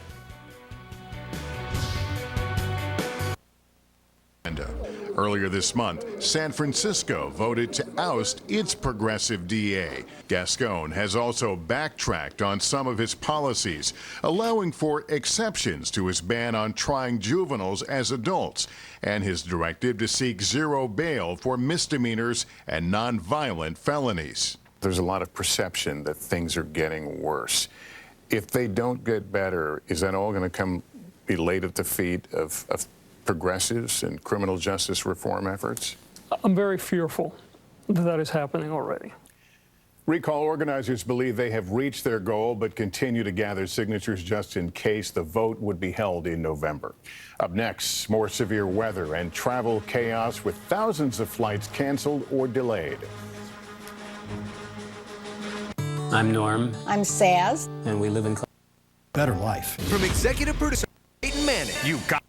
Earlier this month, San Francisco voted to oust its progressive DA. Gascon has also backtracked on some of his policies, allowing for exceptions to his ban on trying juveniles as adults and his directive to seek zero bail for misdemeanors and nonviolent felonies. There's a lot of perception that things are getting worse. If they don't get better, is that all going to be laid at the feet of progressives and criminal justice reform efforts? I'm very fearful that that is happening already. Recall organizers believe they have reached their goal, but continue to gather signatures just in case the vote would be held in November. Up next, more severe weather and travel chaos with thousands of flights canceled or delayed. I'm Norm. I'm Saz. And we live in Better life. From executive producer Peyton Manning. You got.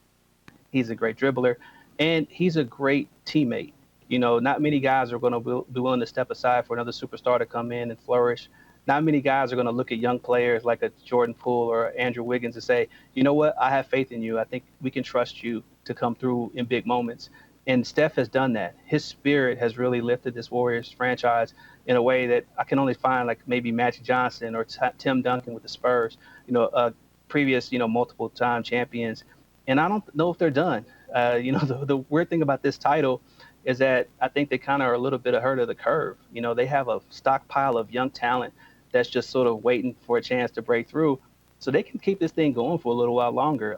He's a great dribbler, and he's a great teammate. You know, not many guys are going to be willing to step aside for another superstar to come in and flourish. Not many guys are going to look at young players like a Jordan Poole or Andrew Wiggins and say, you know what, I have faith in you. I think we can trust you to come through in big moments. And Steph has done that. His spirit has really lifted this Warriors franchise in a way that I can only find like maybe Magic Johnson or Tim Duncan with the Spurs, previous, multiple time champions. And I don't know if they're done. The weird thing about this title is that I think they kind of are a little bit ahead of the curve. They have a stockpile of young talent that's just sort of waiting for a chance to break through. So they can keep this thing going for a little while longer.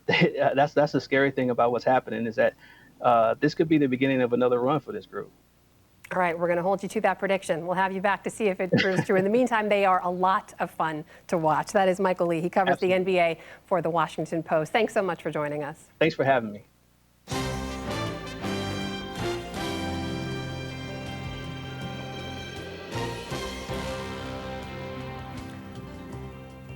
That's the scary thing about what's happening is that this could be the beginning of another run for this group. All right, we're going to hold you to that prediction. We'll have you back to see if it proves true. In the meantime, they are a lot of fun to watch. That is Michael Lee. He covers Absolutely. The NBA for The Washington Post. Thanks so much for joining us. Thanks for having me.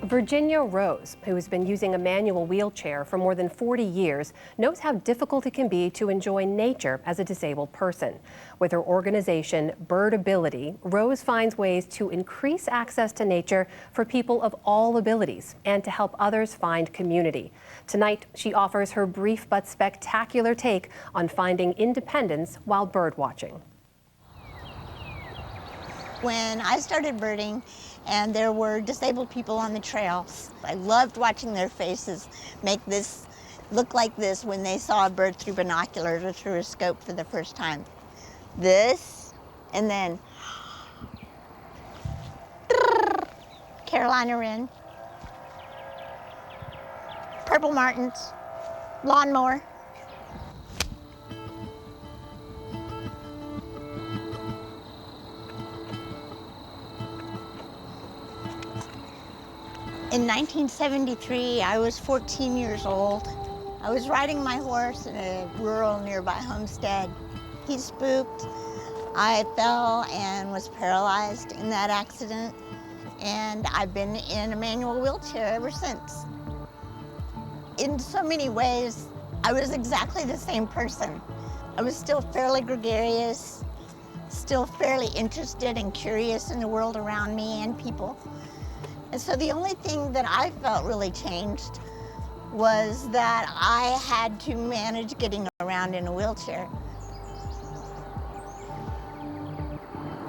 Virginia Rose, who has been using a manual wheelchair for more than 40 years, knows how difficult it can be to enjoy nature as a disabled person. With her organization, Birdability, Rose finds ways to increase access to nature for people of all abilities and to help others find community. Tonight, she offers her brief but spectacular take on finding independence while bird watching. When I started birding, and there were disabled people on the trails, I loved watching their faces make this look like this when they saw a bird through binoculars or through a scope for the first time. This, and then Carolina wren, purple martins, lawnmower. In 1973, I was 14 years old. I was riding my horse in a rural nearby homestead. He spooked. I fell and was paralyzed in that accident, and I've been in a manual wheelchair ever since. In so many ways, I was exactly the same person. I was still fairly gregarious, still fairly interested and curious in the world around me and people. And so the only thing that I felt really changed was that I had to manage getting around in a wheelchair.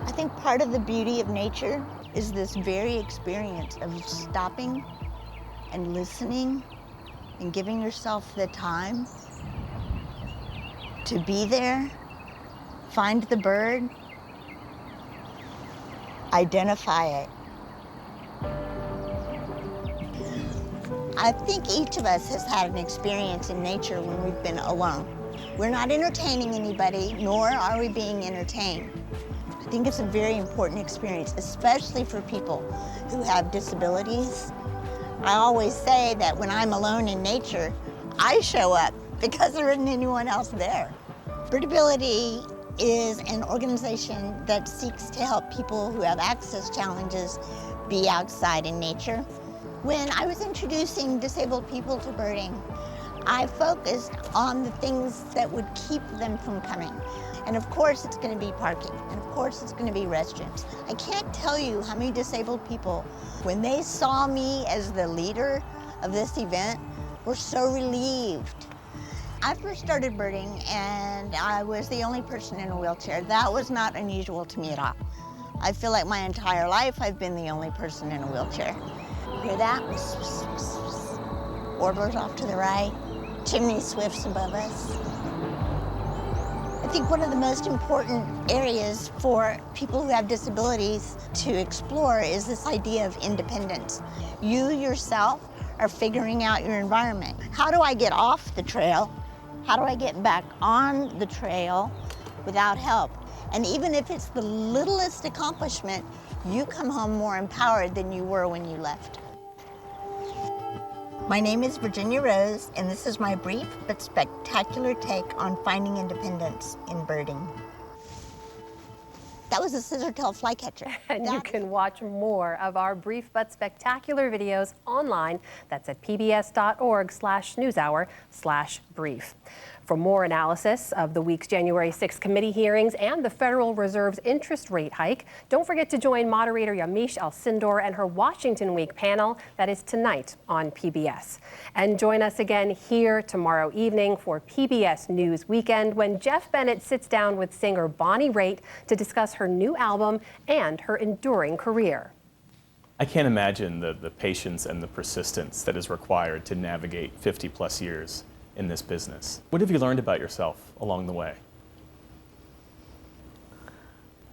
I think part of the beauty of nature is this very experience of stopping and listening and giving yourself the time to be there, find the bird, identify it. I think each of us has had an experience in nature when we've been alone. We're not entertaining anybody, nor are we being entertained. I think it's a very important experience, especially for people who have disabilities. I always say that when I'm alone in nature, I show up because there isn't anyone else there. Birdability is an organization that seeks to help people who have access challenges be outside in nature. When I was introducing disabled people to birding, I focused on the things that would keep them from coming. And of course it's going to be parking, and of course it's going to be restrooms. I can't tell you how many disabled people, when they saw me as the leader of this event, were so relieved. I first started birding and I was the only person in a wheelchair. That was not unusual to me at all. I feel like my entire life I've been the only person in a wheelchair. Hear that? Warblers off to the right, chimney swifts above us. I think one of the most important areas for people who have disabilities to explore is this idea of independence. You yourself are figuring out your environment. How do I get off the trail? How do I get back on the trail without help? And even if it's the littlest accomplishment, you come home more empowered than you were when you left. My name is Virginia Rose, and this is my brief but spectacular take on finding independence in birding. That was a scissor-tail flycatcher. And you can watch more of our brief but spectacular videos online. That's at pbs.org/newshour/brief. For more analysis of the week's January 6th committee hearings and the Federal Reserve's interest rate hike, don't forget to join moderator Yamiche Alcindor and her Washington Week panel that is tonight on PBS. And join us again here tomorrow evening for PBS News Weekend when Jeff Bennett sits down with singer Bonnie Raitt to discuss her new album and her enduring career. I can't imagine the patience and the persistence that is required to navigate 50-plus years in this business. What have you learned about yourself along the way?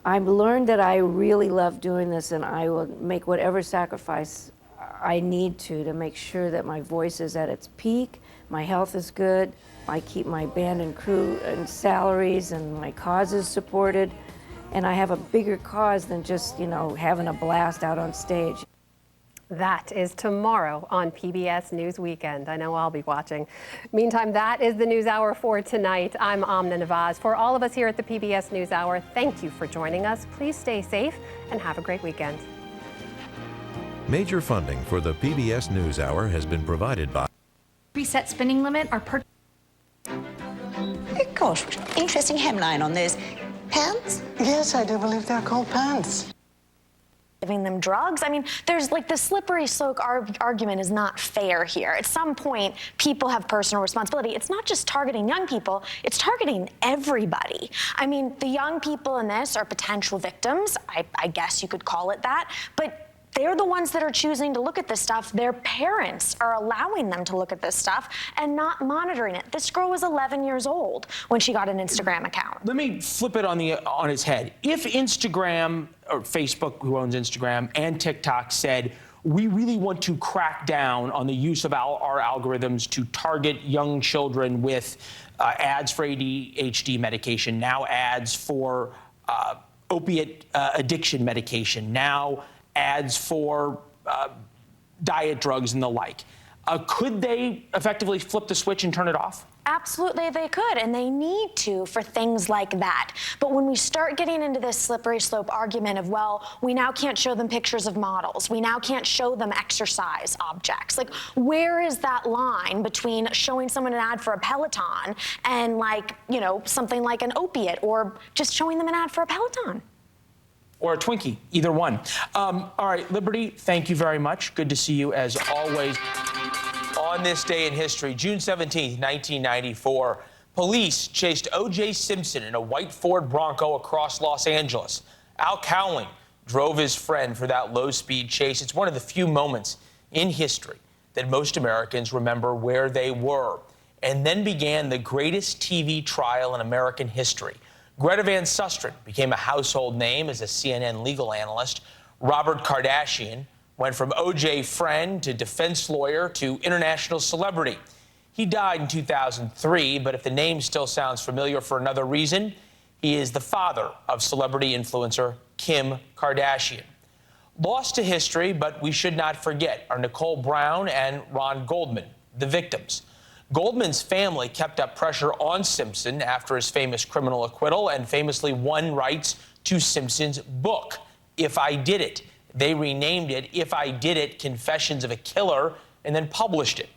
I've learned that I really love doing this, and I will make whatever sacrifice I need to make sure that my voice is at its peak, my health is good, I keep my band and crew and salaries and my causes supported, and I have a bigger cause than just, having a blast out on stage. That is tomorrow on PBS News Weekend. I know I'll be watching. Meantime, that is the News Hour for tonight. I'm Amna Nawaz. For all of us here at the PBS News Hour, thank you for joining us. Please stay safe and have a great weekend. Major funding for the PBS News Hour has been provided by preset spending limit or per. Oh gosh, interesting hemline on those pants. Yes, I do believe they're called pants. Giving them drugs. I mean, there's like the slippery slope argument is not fair here. At some point, people have personal responsibility. It's not just targeting young people, it's targeting everybody. I mean, the young people in this are potential victims. I guess you could call it that. But they're the ones that are choosing to look at this stuff. Their parents are allowing them to look at this stuff and not monitoring it. This girl was 11 years old when she got an Instagram account. Let me flip it on its head. If Instagram or Facebook, who owns Instagram, and TikTok said, we really want to crack down on the use of our algorithms to target young children with ads for ADHD medication, now ads for opiate addiction medication, now ads for diet drugs and the like. Could they effectively flip the switch and turn it off? Absolutely, they could, and they need to for things like that. But when we start getting into this slippery slope argument of, well, we now can't show them pictures of models, we now can't show them exercise objects, like, where is that line between showing someone an ad for a Peloton and, like, something like an opiate, or just showing them an ad for a Peloton? Or a Twinkie, either one. All right, Liberty, thank you very much. Good to see you as always. On this day in history, June 17th, 1994, police chased O.J. Simpson in a white Ford Bronco across Los Angeles. Al Cowling drove his friend for that low-speed chase. It's one of the few moments in history that most Americans remember where they were. And then began the greatest TV trial in American history. Greta Van Susteren became a household name as a CNN legal analyst. Robert Kardashian went from O.J. friend to defense lawyer to international celebrity. He died in 2003, but if the name still sounds familiar for another reason, he is the father of celebrity influencer Kim Kardashian. Lost to history, but we should not forget, are Nicole Brown and Ron Goldman, the victims. Goldman's family kept up pressure on Simpson after his famous criminal acquittal and famously won rights to Simpson's book, If I Did It. They renamed it If I Did It, Confessions of a Killer, and then published it.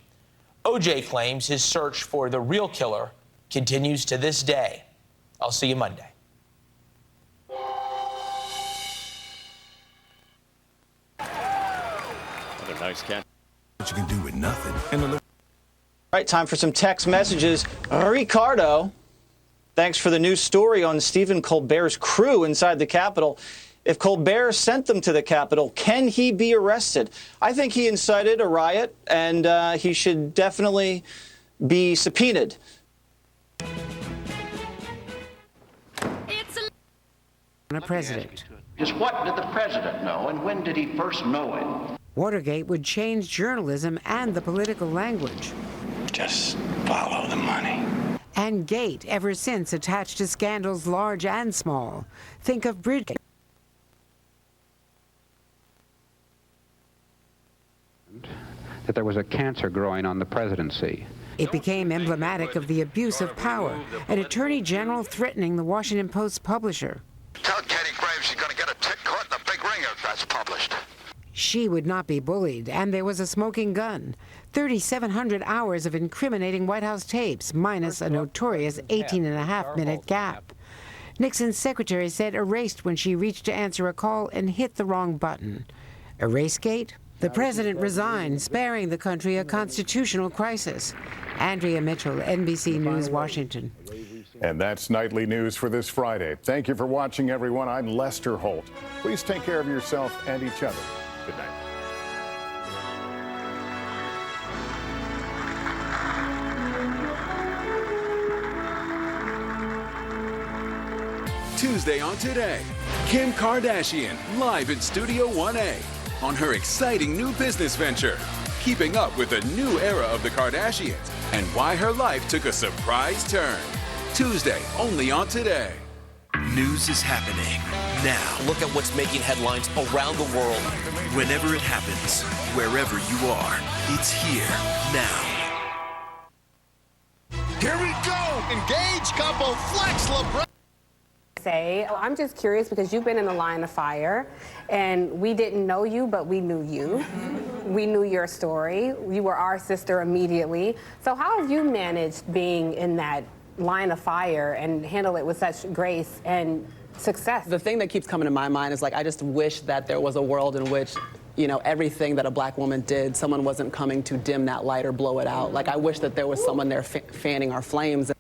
O.J. claims his search for the real killer continues to this day. I'll see you Monday. Another nice catch. What you can do with nothing. All right, time for some text messages. Ricardo, thanks for the new story on Stephen Colbert's crew inside the Capitol. If Colbert sent them to the Capitol, can he be arrested? I think he incited a riot, and he should definitely be subpoenaed. A president. Just what did the president know, and when did he first know it? Watergate would change journalism and the political language. Just follow the money. And Gate, ever since, attached to scandals large and small. Think of Bridgegate. That there was a cancer growing on the presidency. It became emblematic of the abuse of power, an attorney general threatening the Washington Post publisher. Tell Katie Graves she's going to get a tick caught in the big ring if that's published. She would not be bullied, and there was a smoking gun. 3,700 hours of incriminating White House tapes, minus a notorious 18.5-minute gap. Nixon's secretary said erased when she reached to answer a call and hit the wrong button. Erasegate? The president resigned, sparing the country a constitutional crisis. Andrea Mitchell, NBC News, Washington. And that's Nightly News for this Friday. Thank you for watching, everyone. I'm Lester Holt. Please take care of yourself and each other. Good night. Tuesday on Today, Kim Kardashian live in Studio 1A on her exciting new business venture, keeping up with the new era of the Kardashians and why her life took a surprise turn. Tuesday, only on Today. News is happening now. Look at what's making headlines around the world. Whenever it happens, wherever you are, it's here now. Here we go! Engaged couple, Flex LeBron. I'm just curious because you've been in the line of fire and we didn't know you, but we knew you. We knew your story. You were our sister immediately. So how have you managed being in that line of fire and handle it with such grace and success? The thing that keeps coming to my mind is like, I just wish that there was a world in which, you know, everything that a black woman did, someone wasn't coming to dim that light or blow it out. Like, I wish that there was someone there fanning our flames.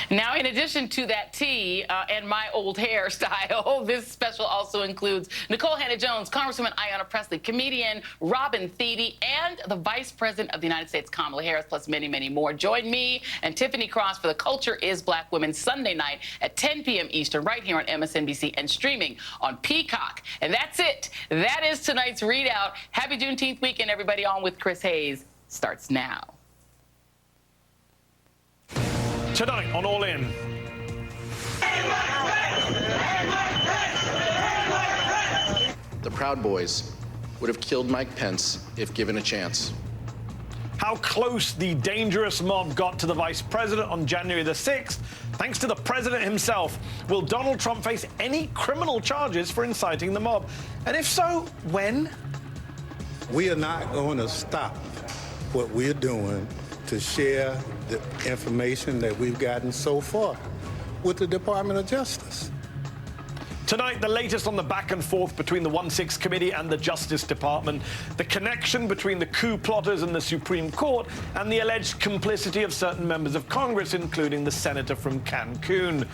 Now, in addition to that tea and my old hairstyle, this special also includes Nicole Hannah-Jones, Congresswoman Ayanna Pressley, comedian Robin Thede, and the Vice President of the United States, Kamala Harris, plus many, many more. Join me and Tiffany Cross for The Culture is Black Women Sunday night at 10 p.m. Eastern, right here on MSNBC and streaming on Peacock. And that's it. That is tonight's readout. Happy Juneteenth weekend, everybody. On with Chris Hayes starts now. Tonight on All In. The Proud Boys would have killed Mike Pence if given a chance. How close the dangerous mob got to the vice president on January the 6th, thanks to the president himself. Will Donald Trump face any criminal charges for inciting the mob? And if so, when? We are not going to stop what we're doing to share the information that we've gotten so far with the Department of Justice. Tonight, the latest on the back and forth between the 1-6 Committee and the Justice Department, the connection between the coup plotters and the Supreme Court, and the alleged complicity of certain members of Congress, including the senator from Cancun.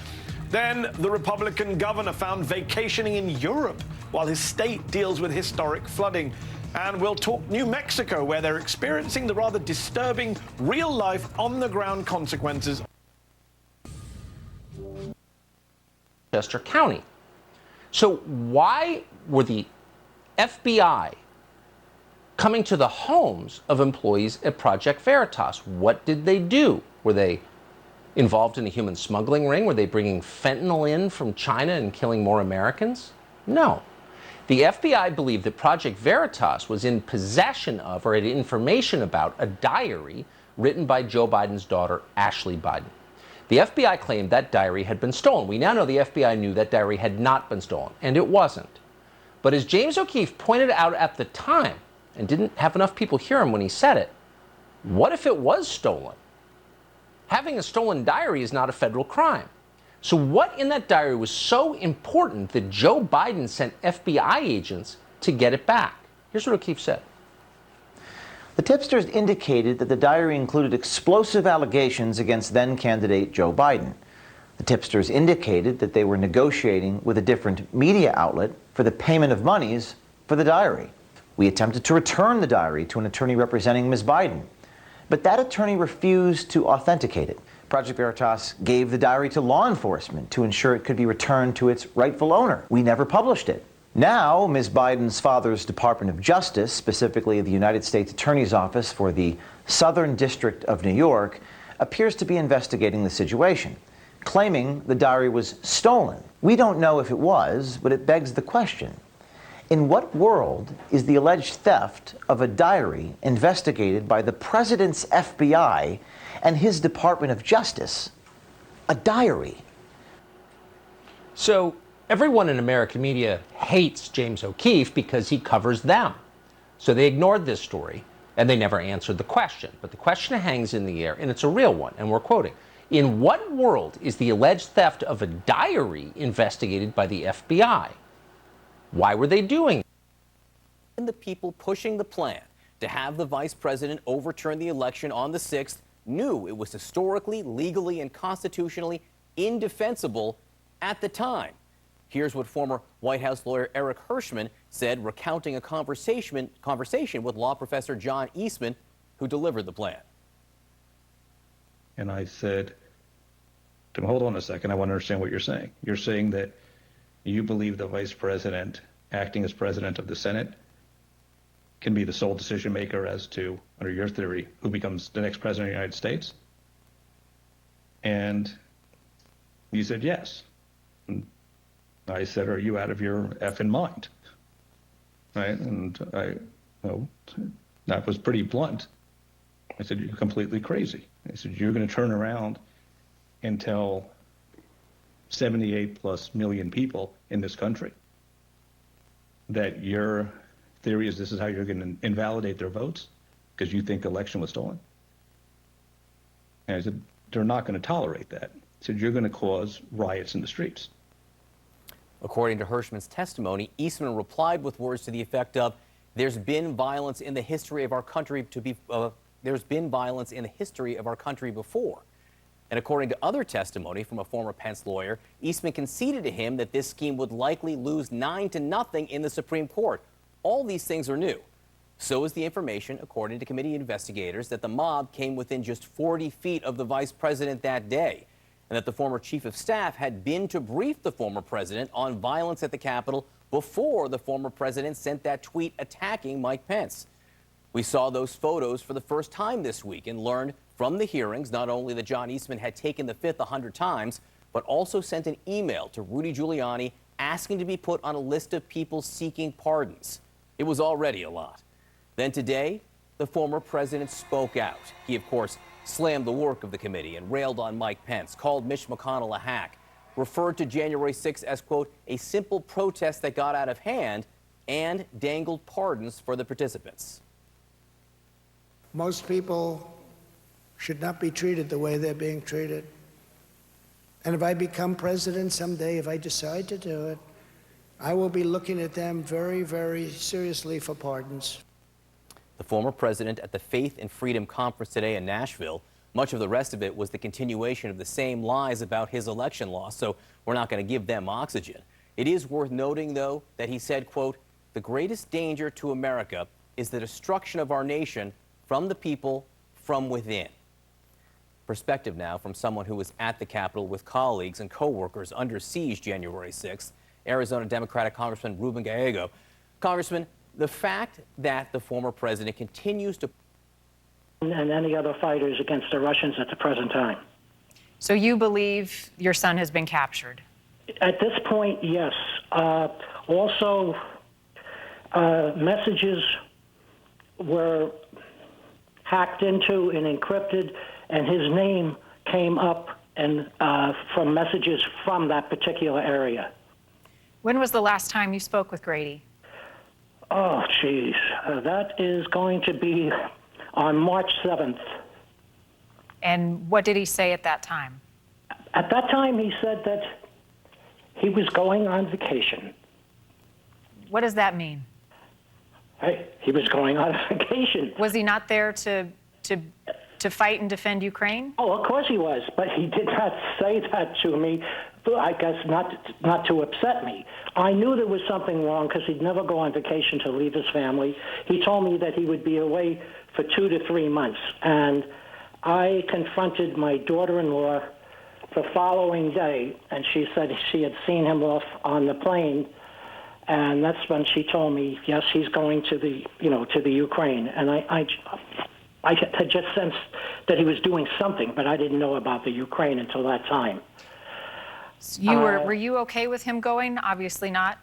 Then, the Republican governor found vacationing in Europe while his state deals with historic flooding. And we'll talk New Mexico, where they're experiencing the rather disturbing, real-life, on-the-ground consequences. Chester County. So why were the FBI coming to the homes of employees at Project Veritas? What did they do? Were they involved in a human smuggling ring? Were they bringing fentanyl in from China and killing more Americans? No. The FBI believed that Project Veritas was in possession of or had information about a diary written by Joe Biden's daughter, Ashley Biden. The FBI claimed that diary had been stolen. We now know the FBI knew that diary had not been stolen, and it wasn't. But as James O'Keefe pointed out at the time, and didn't have enough people hear him when he said it, what if it was stolen? Having a stolen diary is not a federal crime. So what in that diary was so important that Joe Biden sent FBI agents to get it back? Here's what O'Keefe said. The tipsters indicated that the diary included explosive allegations against then-candidate Joe Biden. The tipsters indicated that they were negotiating with a different media outlet for the payment of monies for the diary. We attempted to return the diary to an attorney representing Ms. Biden, but that attorney refused to authenticate it. Project Veritas gave the diary to law enforcement to ensure it could be returned to its rightful owner. We never published it. Now, Ms. Biden's father's Department of Justice, specifically the United States Attorney's Office for the Southern District of New York, appears to be investigating the situation, claiming the diary was stolen. We don't know if it was, but it begs the question. In what world is the alleged theft of a diary investigated by the president's FBI and his Department of Justice a diary? So everyone in American media hates James O'Keefe because he covers them. So they ignored this story, and they never answered the question. But the question hangs in the air, and it's a real one, and we're quoting. In what world is the alleged theft of a diary investigated by the FBI? Why were they doing it? And the people pushing the plan to have the vice president overturn the election on the 6th knew it was historically, legally, and constitutionally indefensible at the time. Here's what former White House lawyer Eric Hirschman said, recounting a conversation with law professor John Eastman, who delivered the plan. And I said to him, hold on a second, I want to understand what you're saying. You're saying that you believe the vice president, acting as president of the Senate, can be the sole decision maker as to, under your theory, who becomes the next president of the United States? And he said, yes. And I said, are you out of your effing mind? Right? And that was pretty blunt. I said, you're completely crazy. I said, you're going to turn around and tell 78+ million people in this country that your theory is this is how you're going to invalidate their votes because you think the election was stolen? And I said, they're not going to tolerate that. I said, you're going to cause riots in the streets. According to Hirschman's testimony, Eastman replied with words to the effect of, there's been violence in the history of our country there's been violence in the history of our country before. And according to other testimony from a former Pence lawyer, Eastman conceded to him that this scheme would likely lose 9-0 in the Supreme Court. All these things are new. So is the information, according to committee investigators, that the mob came within just 40 feet of the vice president that day, and that the former chief of staff had been to brief the former president on violence at the Capitol before the former president sent that tweet attacking Mike Pence. We saw those photos for the first time this week and learned from the hearings not only that John Eastman had taken the fifth 100 times, but also sent an email to Rudy Giuliani asking to be put on a list of people seeking pardons. It was already a lot. Then today, the former president spoke out. He, of course, slammed the work of the committee and railed on Mike Pence, called Mitch McConnell a hack, referred to January 6th as, quote, a simple protest that got out of hand, and dangled pardons for the participants. Most people should not be treated the way they're being treated. And if I become president someday, if I decide to do it, I will be looking at them very, very seriously for pardons. The former president at the Faith and Freedom Conference today in Nashville, much of the rest of it was the continuation of the same lies about his election loss, so we're not going to give them oxygen. It is worth noting, though, that he said, quote, the greatest danger to America is the destruction of our nation from the people from within. Perspective now from someone who was at the Capitol with colleagues and co-workers under siege January 6th, Arizona Democratic Congressman Ruben Gallego. Congressman, the fact that the former president continues to... and any other fighters against the Russians at the present time. So you believe your son has been captured? At this point, yes. Also, messages were hacked into and encrypted, and his name came up and from messages from that particular area. When was the last time you spoke with Grady? Oh, geez. That is going to be on March 7th. And what did he say at that time? At that time, he said that he was going on vacation. What does that mean? He was going on vacation. Was he not there to fight and defend Ukraine? Oh, of course he was, but he did not say that to me, I guess not to upset me. I knew there was something wrong because he'd never go on vacation to leave his family. He told me that he would be away for 2 to 3 months, and I confronted my daughter-in-law the following day, and she said she had seen him off on the plane. And that's when she told me, yes, he's going to the, to the Ukraine. And I had just sensed that he was doing something, but I didn't know about the Ukraine until that time. Were you okay with him going? Obviously not.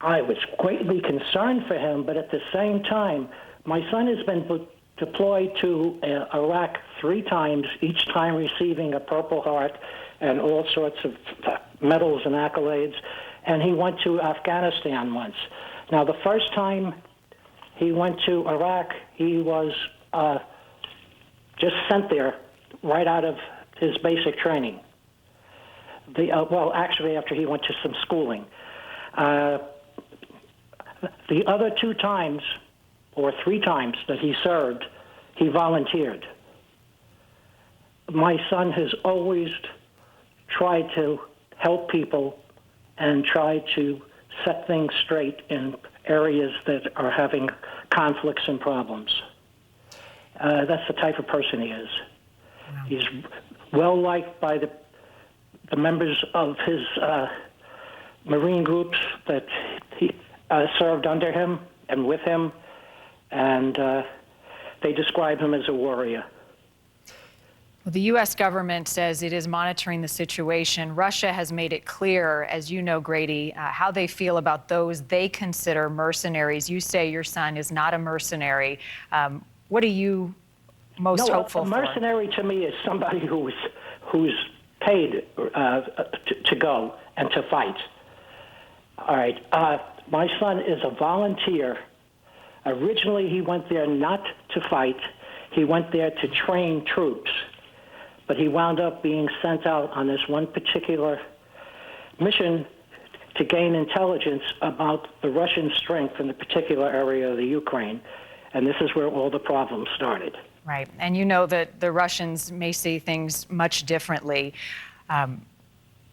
I was greatly concerned for him, but at the same time, my son has been deployed to Iraq 3 times, each time receiving a Purple Heart and all sorts of medals and accolades. and he went to Afghanistan once. Now, the first time he went to Iraq, he was just sent there right out of his basic training. Well, actually, after he went to some schooling. The other 2 times, or 3 times that he served, he volunteered. My son has always tried to help people and try to set things straight in areas that are having conflicts and problems. That's the type of person he is. Wow. He's well-liked by the members of his Marine groups that he served under him and with him, and they describe him as a warrior. Well, the U.S. government says it is monitoring the situation. Russia has made it clear, as you know, Grady, how they feel about those they consider mercenaries. You say your son is not a mercenary. What are you most hopeful for? A mercenary to me is somebody who's paid to go and to fight. All right. My son is a volunteer. Originally, he went there not to fight. He went there to train troops. But he wound up being sent out on this one particular mission to gain intelligence about the Russian strength in the particular area of the Ukraine. And this is where all the problems started. Right. And you know that the Russians may see things much differently.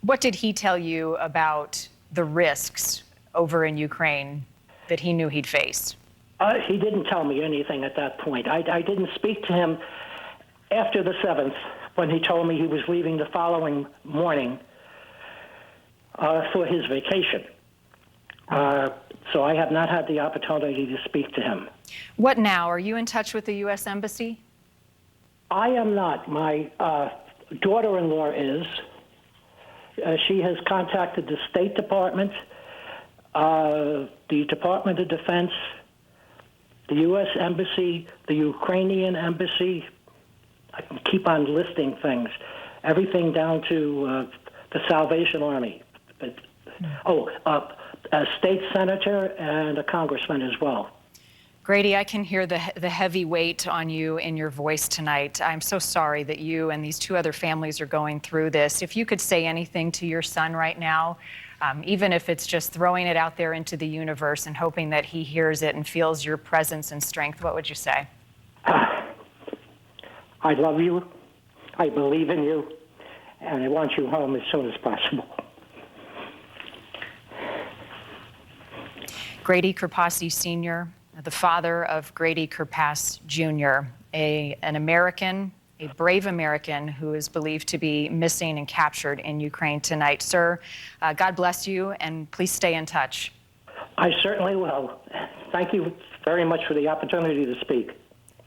What did he tell you about the risks over in Ukraine that he knew he'd face? He didn't tell me anything at that point. I didn't speak to him after the 7th when he told me he was leaving the following morning for his vacation. So I have not had the opportunity to speak to him. What now? Are you in touch with the U.S. Embassy? I am not. My daughter-in-law is. She has contacted the State Department, the Department of Defense, the U.S. Embassy, the Ukrainian Embassy. I can keep on listing things. Everything down to the Salvation Army. A state senator and a congressman as well. Grady, I can hear the heavy weight on you in your voice tonight. I'm so sorry that you and these 2 other families are going through this. If you could say anything to your son right now, even if it's just throwing it out there into the universe and hoping that he hears it and feels your presence and strength, what would you say? I love you, I believe in you, and I want you home as soon as possible. Grady Kerpasi Sr., the father of Grady Kerpas Jr., an American, a brave American who is believed to be missing and captured in Ukraine tonight. Sir, God bless you, and please stay in touch. I certainly will. Thank you very much for the opportunity to speak.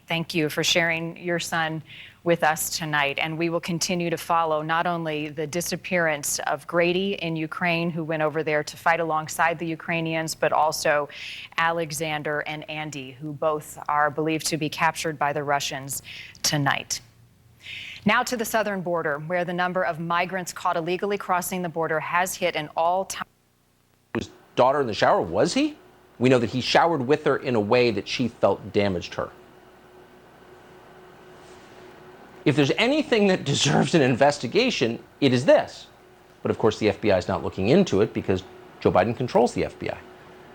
Thank you for sharing your son with us tonight, and we will continue to follow not only the disappearance of Grady in Ukraine, who went over there to fight alongside the Ukrainians, but also Alexander and Andy, who both are believed to be captured by the Russians tonight. Now to the southern border, where the number of migrants caught illegally crossing the border has hit an all-time. His daughter in the shower, was he? We know that he showered with her in a way that she felt damaged her. If there's anything that deserves an investigation, it is this. But of course, the FBI is not looking into it because Joe Biden controls the FBI.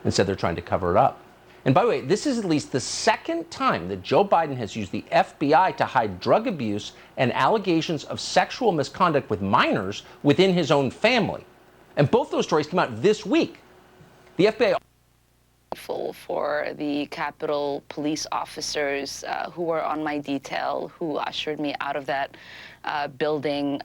Instead, they're trying to cover it up. And by the way, this is at least the 2nd time that Joe Biden has used the FBI to hide drug abuse and allegations of sexual misconduct with minors within his own family. And both those stories came out this week. The FBI... For the Capitol police officers who were on my detail, who ushered me out of that building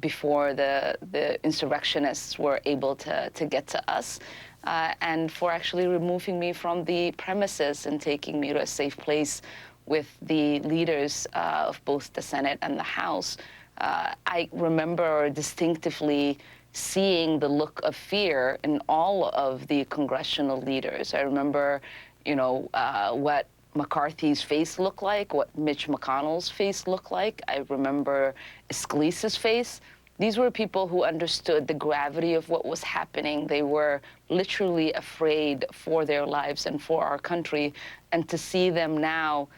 before the insurrectionists were able to get to us, and for actually removing me from the premises and taking me to a safe place with the leaders of both the Senate and the House. I remember distinctively seeing the look of fear in all of the congressional leaders. I remember, what McCarthy's face looked like, what Mitch McConnell's face looked like. I remember Scalise's face. These were people who understood the gravity of what was happening. They were literally afraid for their lives and for our country. And to see them now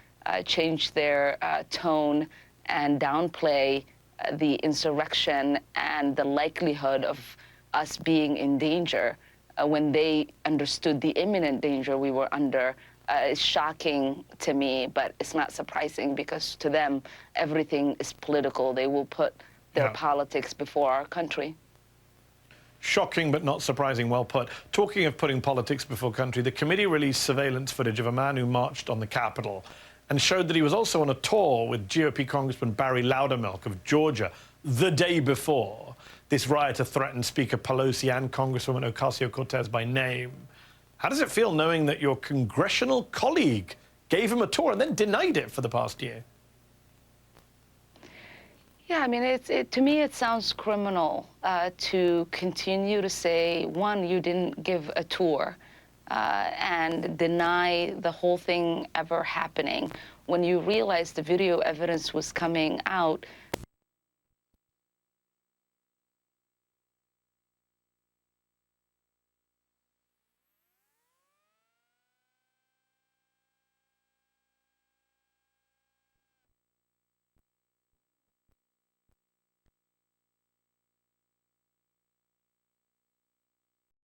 change their tone and downplay the insurrection and the likelihood of us being in danger when they understood the imminent danger we were under is shocking to me, but it's not surprising because to them, everything is political. They will put their politics before our country. Shocking but not surprising, well put. Talking of putting politics before country, the committee released surveillance footage of a man who marched on the Capitol and showed that he was also on a tour with GOP Congressman Barry Loudermilk of Georgia the day before. This rioter threatened Speaker Pelosi and Congresswoman Ocasio-Cortez by name. How does it feel knowing that your congressional colleague gave him a tour and then denied it for the past year? Yeah, I mean, to me, it sounds criminal to continue to say, one, you didn't give a tour and deny the whole thing ever happening. When you realize the video evidence was coming out,